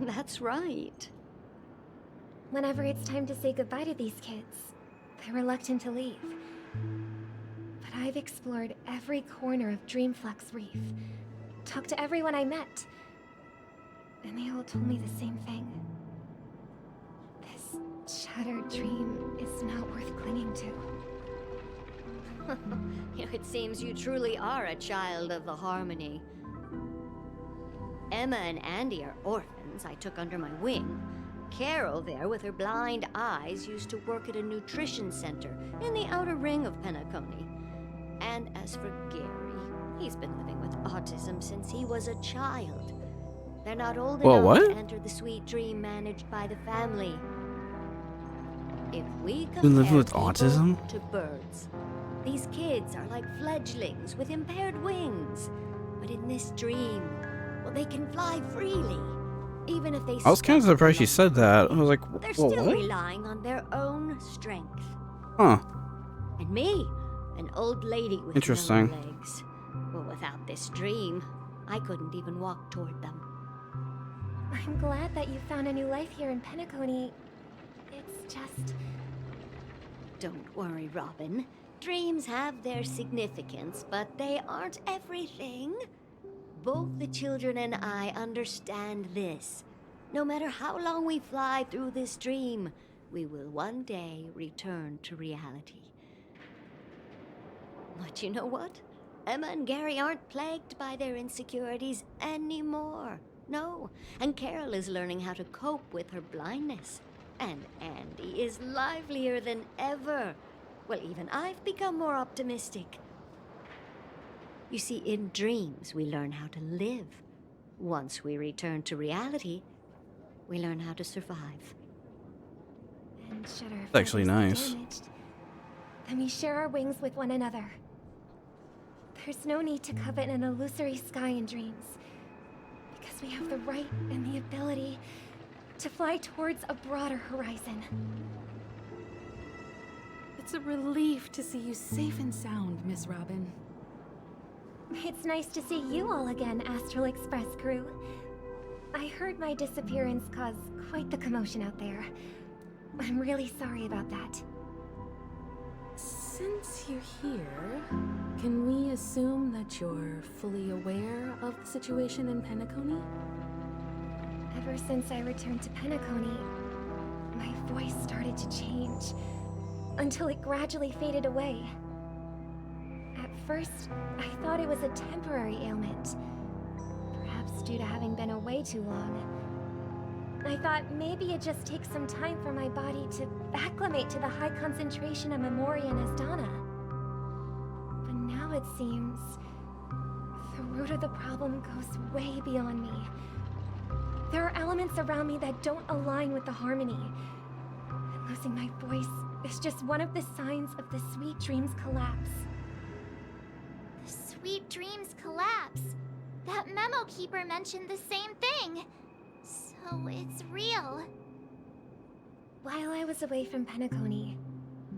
That's right. Whenever it's time to say goodbye to these kids, they're reluctant to leave. But I've explored every corner of Dreamflux Reef, talked to everyone I met, and they all told me the same thing. This shattered dream is not worth clinging to. It seems you truly are a child of the Harmony. Emma and Andy are orphans I took under my wing. Carol there, with her blind eyes, used to work at a nutrition center in the outer ring of Penacony. And as for Gary, he's been living with autism since he was a child. They're not old enough to enter the sweet dream managed by the family. If we compare with autism to birds, these kids are like fledglings with impaired wings. But in this dream, well, they can fly freely. Even if they I was kind of surprised she said that. I was like, they're well, still what? relying on their own strength. Huh. And me, an old lady with Interesting. no legs. Well, without this dream, I couldn't even walk toward them. I'm glad that you found a new life here in Penacony. It's just... Don't worry, Robin. Dreams have their significance, but they aren't everything. Both the children and I understand this. No matter how long we fly through this dream, we will one day return to reality. But you know what? Emma and Gary aren't plagued by their insecurities anymore. No, and Carol is learning how to cope with her blindness. And Andy is livelier than ever. Well, even I've become more optimistic. You see, in dreams, we learn how to live. Once we return to reality, we learn how to survive. And should our It's actually nice. damaged, then we share our wings with one another. There's no need to covet an illusory sky in dreams, because we have the right and the ability to fly towards a broader horizon. It's a relief to see you safe and sound, Miss Robin. It's nice to see you all again, Astral Express crew. I heard my disappearance caused quite the commotion out there. I'm really sorry about that. Since you're here, can we assume that you're fully aware of the situation in Penacony? Ever since I returned to Penacony, my voice started to change, until it gradually faded away. At first, I thought it was a temporary ailment, perhaps due to having been away too long. I thought maybe it just takes some time for my body to acclimate to the high concentration of Memoria and Asdana. But now it seems the root of the problem goes way beyond me. There are elements around me that don't align with the harmony. And losing my voice is just one of the signs of the Sweet Dreams collapse. The Sweet Dreams collapse. That memo keeper mentioned the same thing. So it's real. While I was away from Penacony,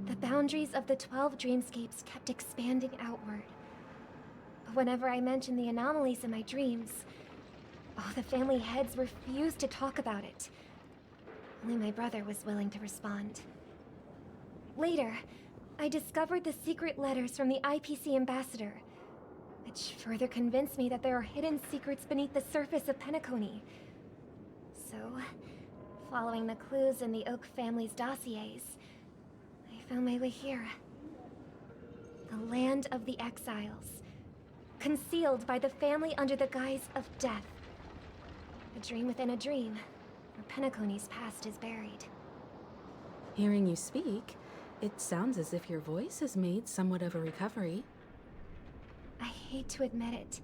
the boundaries of the 12 dreamscapes kept expanding outward. But whenever I mentioned the anomalies in my dreams, all the family heads refused to talk about it. Only my brother was willing to respond. Later, I discovered the secret letters from the IPC ambassador, which further convinced me that there are hidden secrets beneath the surface of Penacony. So, following the clues in the Oak family's dossiers, I found my way here. The land of the exiles, concealed by the family under the guise of death. A dream within a dream, where Penacony's past is buried. Hearing you speak, it sounds as if your voice has made somewhat of a recovery. I hate to admit it,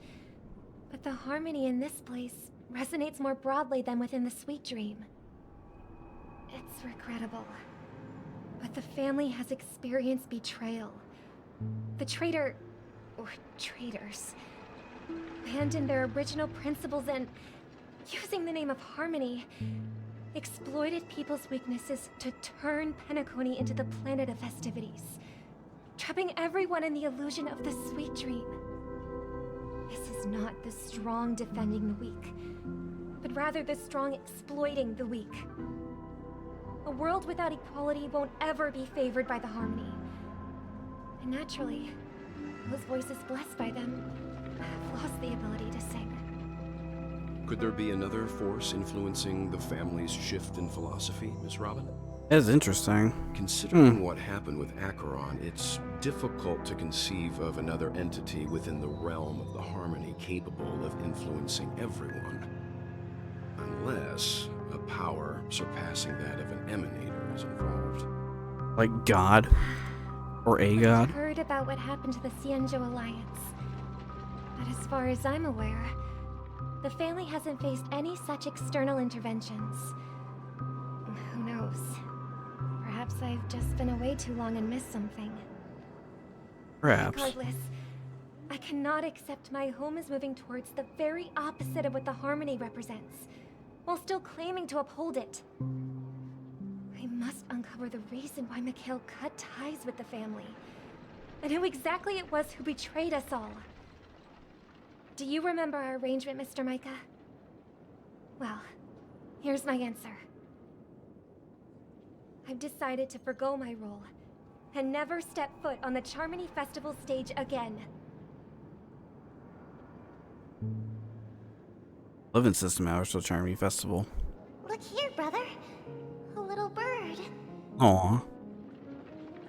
but the harmony in this place resonates more broadly than within the Sweet Dream. It's regrettable. But the family has experienced betrayal. The traitor, or traitors, abandoned their original principles and, using the name of Harmony, exploited people's weaknesses to turn Penacony into the planet of festivities, trapping everyone in the illusion of the sweet dream. This is not the strong defending the weak, but rather the strong exploiting the weak. A world without equality won't ever be favored by the Harmony. And naturally, those voices blessed by them have lost the ability to sing. Could there be another force influencing the family's shift in philosophy, Miss Robin? That's interesting. Considering what happened with Acheron, it's difficult to conceive of another entity within the realm of the Harmony capable of influencing everyone. Unless a power surpassing that of an emanator is involved. Like God? Or a god? I've heard about what happened to the Cienjo Alliance. But as far as I'm aware, the family hasn't faced any such external interventions. Who knows? Perhaps I've just been away too long and missed something. Perhaps. Regardless, I cannot accept my home is moving towards the very opposite of what the Harmony represents, while still claiming to uphold it. I must uncover the reason why Mikhail cut ties with the family, and who exactly it was who betrayed us all. Do you remember our arrangement, Mr. Micah? Well, here's my answer. I've decided to forgo my role, and never step foot on the Charmony Festival stage again. Living system hours till Charmony Festival. Look here, brother. A little bird. Aw.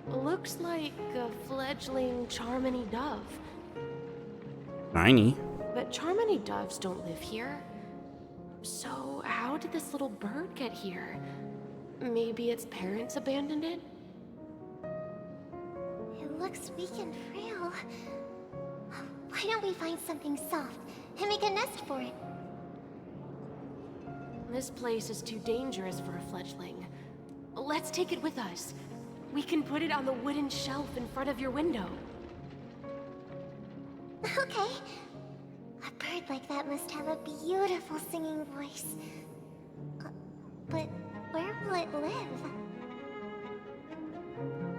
Looks like a fledgling Charmony dove. Tiny. But Charmony doves don't live here. So how did this little bird get here? Maybe its parents abandoned it? It looks weak and frail. Why don't we find something soft and make a nest for it? This place is too dangerous for a fledgling. Let's take it with us. We can put it on the wooden shelf in front of your window. Okay. A bird like that must have a beautiful singing voice. But where will it live?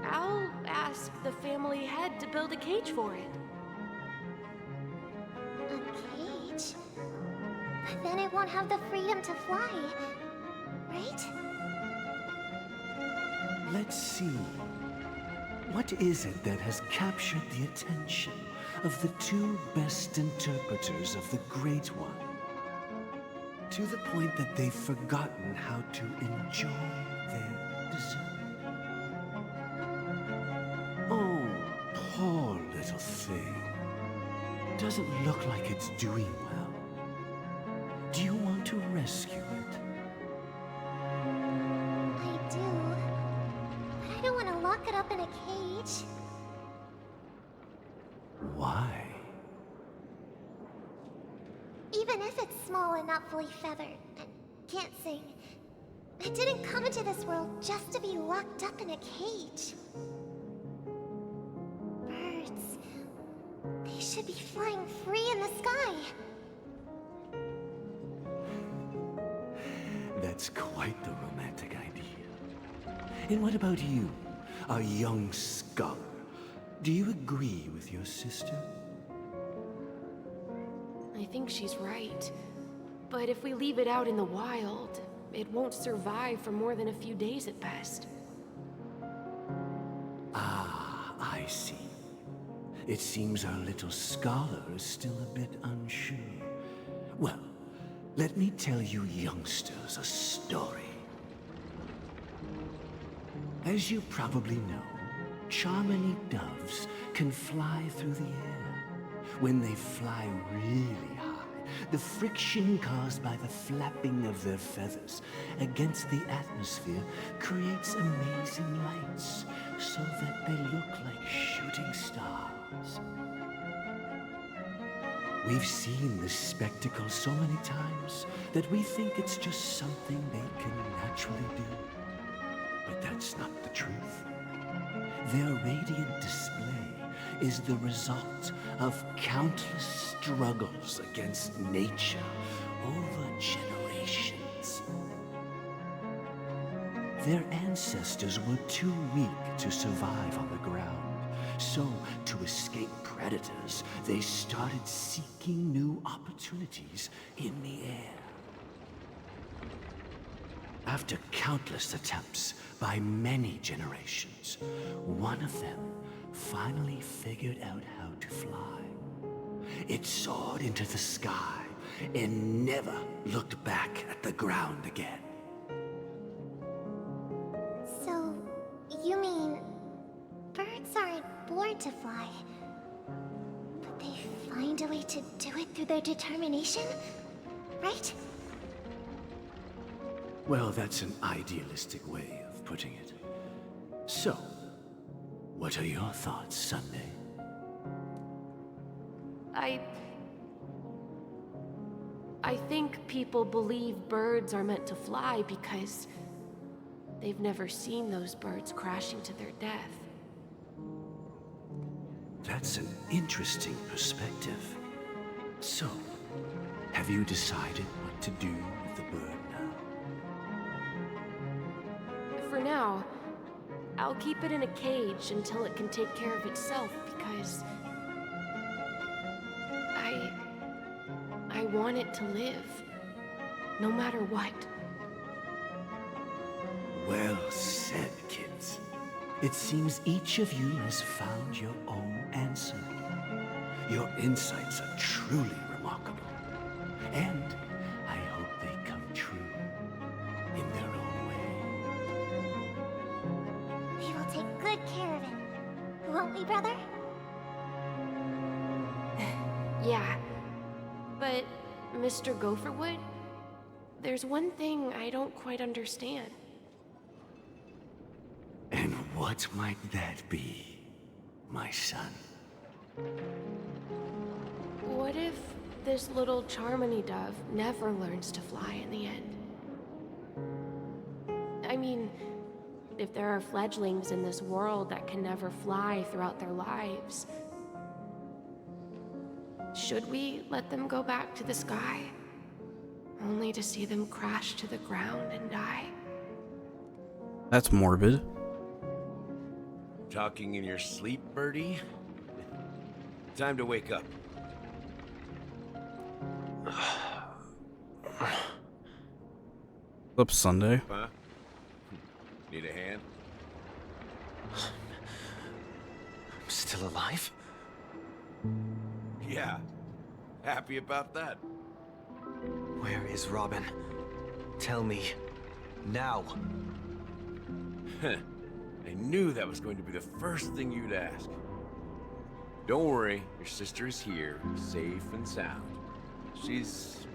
I'll ask the family head to build a cage for it. A cage? But then it won't have the freedom to fly, right? Let's see. What is it that has captured the attention of the two best interpreters of the Great One? To the point that they've forgotten how to enjoy their dessert. Oh, poor little thing. Doesn't look like it's doing well. Do you want to rescue it? I do. But I don't want to lock it up in a cage. Why? Even if it's small and not fully feathered, and can't sing, it didn't come into this world just to be locked up in a cage. Birds, they should be flying free in the sky. That's quite the romantic idea. And what about you, a young scholar? Do you agree with your sister? I think she's right. But if we leave it out in the wild, it won't survive for more than a few days at best. Ah, I see. It seems our little scholar is still a bit unsure. Well, let me tell you youngsters a story. As you probably know, Charmony doves can fly through the air. When they fly really high, the friction caused by the flapping of their feathers against the atmosphere creates amazing lights, so that they look like shooting stars. We've seen this spectacle so many times that we think it's just something they can naturally do. But that's not the truth. Their radiant display is the result of countless struggles against nature over generations. Their ancestors were too weak to survive on the ground. So, to escape predators, they started seeking new opportunities in the air. After countless attempts by many generations, one of them finally figured out how to fly. It soared into the sky and never looked back at the ground again. So, you mean birds aren't born to fly, but they find a way to do it through their determination, right? Well, that's an idealistic way of putting it. So, what are your thoughts, Sunday? I think people believe birds are meant to fly because they've never seen those birds crashing to their death. That's an interesting perspective. So, have you decided what to do with the bird now? For now, I'll keep it in a cage until it can take care of itself because I want it to live, no matter what. Well said, kids. It seems each of you has found your own answer. Your insights are truly remarkable. And I hope they come true in their own way. We will take good care of it. Won't we, brother? Yeah. But, Mr. Gopherwood, there's one thing I don't quite understand. And what might that be, my son? What if this little Charmony dove never learns to fly in the end? I mean, if there are fledglings in this world that can never fly throughout their lives, should we let them go back to the sky, only to see them crash to the ground and die? That's morbid. Talking in your sleep, Birdie? Time to wake up. Up Sunday. Huh? Need a hand? I'm still alive? Yeah. Happy about that. Where is Robin? Tell me. Now. I knew that was going to be the first thing you'd ask. Don't worry, your sister is here, safe and sound. She's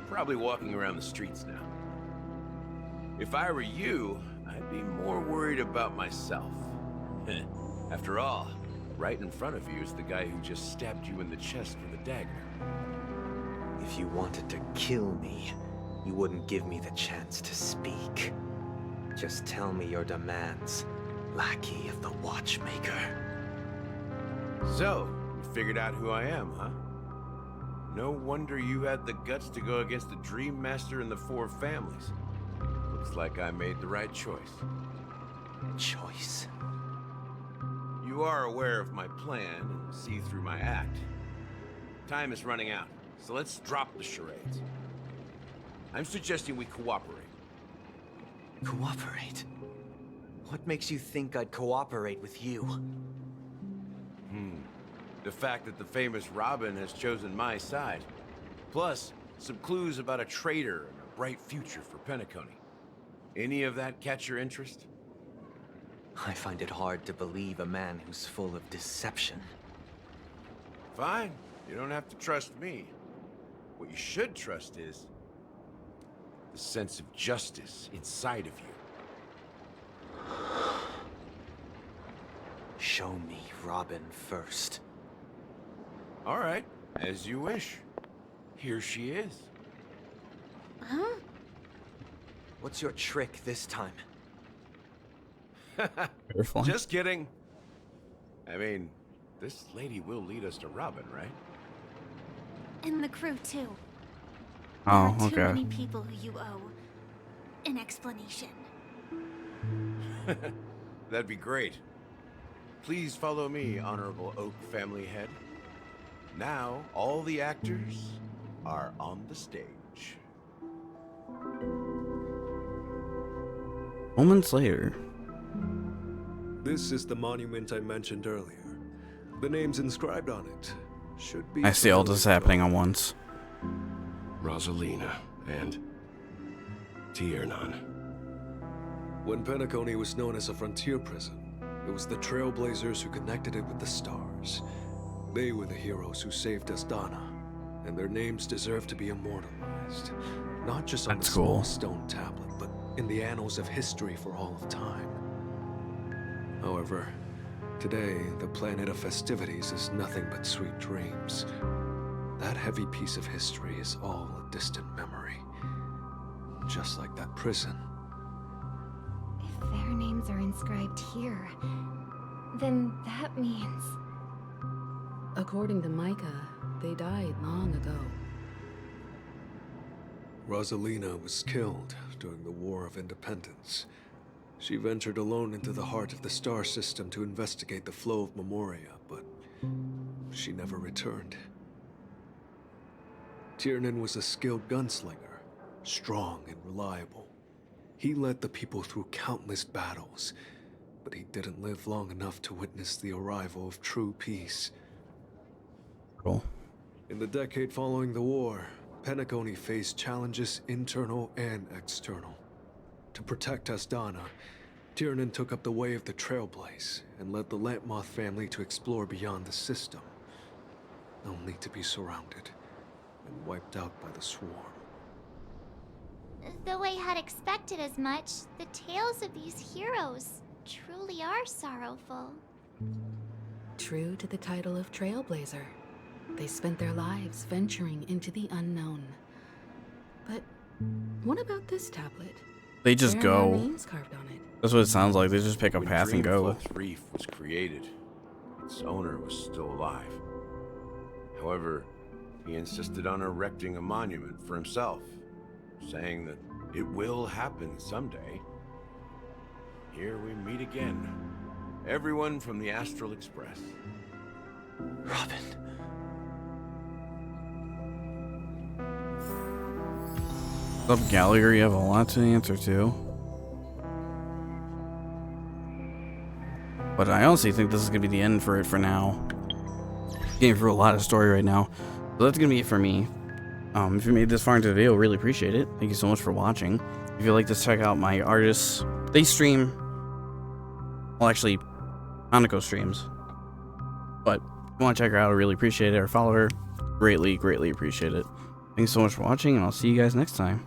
probably walking around the streets now. If I were you, I'd be more worried about myself. After all, right in front of you is the guy who just stabbed you in the chest with a dagger. If you wanted to kill me, you wouldn't give me the chance to speak. Just tell me your demands, lackey of the Watchmaker. So, you figured out who I am, huh? No wonder you had the guts to go against the Dream Master and the Four Families. Looks like I made the right choice. Choice? You are aware of my plan and see through my act. Time is running out, so let's drop the charades. I'm suggesting we cooperate. Cooperate? What makes you think I'd cooperate with you? The fact that the famous Robin has chosen my side. Plus, some clues about a traitor and a bright future for Penacony. Any of that catch your interest? I find it hard to believe a man who's full of deception. Fine. You don't have to trust me. What you should trust is the sense of justice inside of you. Show me Robin first. All right, as you wish. Here she is. Huh? What's your trick this time? Firefly. Just kidding. I mean, this lady will lead us to Robin, right? And the crew, too. Oh, There are too okay. many people who you owe an explanation. That'd be great. Please follow me, Honorable Oak family head. Now, all the actors are on the stage. Moments later. This is the monument I mentioned earlier. The names inscribed on it should be... I see all this happening at once. Rosalina and Tiernan. When Penacony was known as a frontier prison, it was the trailblazers who connected it with the stars. They were the heroes who saved Asdana, and their names deserve to be immortalized. Not just on the small stone tablet, but in the annals of history for all of time. However, today, the planet of festivities is nothing but sweet dreams. That heavy piece of history is all a distant memory. Just like that prison. If their names are inscribed here, then that means... According to Micah, they died long ago. Rosalina was killed during the War of Independence. She ventured alone into the heart of the star system to investigate the flow of Memoria, but she never returned. Tiernan was a skilled gunslinger, strong and reliable. He led the people through countless battles, but he didn't live long enough to witness the arrival of true peace. Cool. In the decade following the war, Penacony faced challenges internal and external. To protect Asdana, Tiernan took up the way of the Trailblaze and led the Lampmoth family to explore beyond the system, only to be surrounded and wiped out by the swarm. Though I had expected as much, the tales of these heroes truly are sorrowful. True to the title of Trailblazer, they spent their lives venturing into the unknown. But what about this tablet? They just There are no go. names carved on it. That's what it sounds like. They just pick a When path and go. Dreamflux Reef was created, its owner was still alive. However, he insisted on erecting a monument for himself, saying that it will happen someday. Here we meet again. Everyone from the Astral Express. Robin. What's up, Gallagher? You have a lot to answer to. But I honestly think this is going to be the end for it for now. Getting through a lot of story right now. So that's going to be it for me. If you made this far into the video, really appreciate it. Thank you so much for watching. If you like to check out my artists, they stream... Well, actually, Hanako streams. But if you want to check her out, I really appreciate it. Or follow her. Greatly, greatly appreciate it. Thanks so much for watching, and I'll see you guys next time.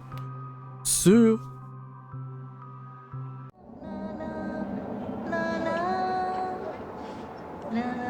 See you. La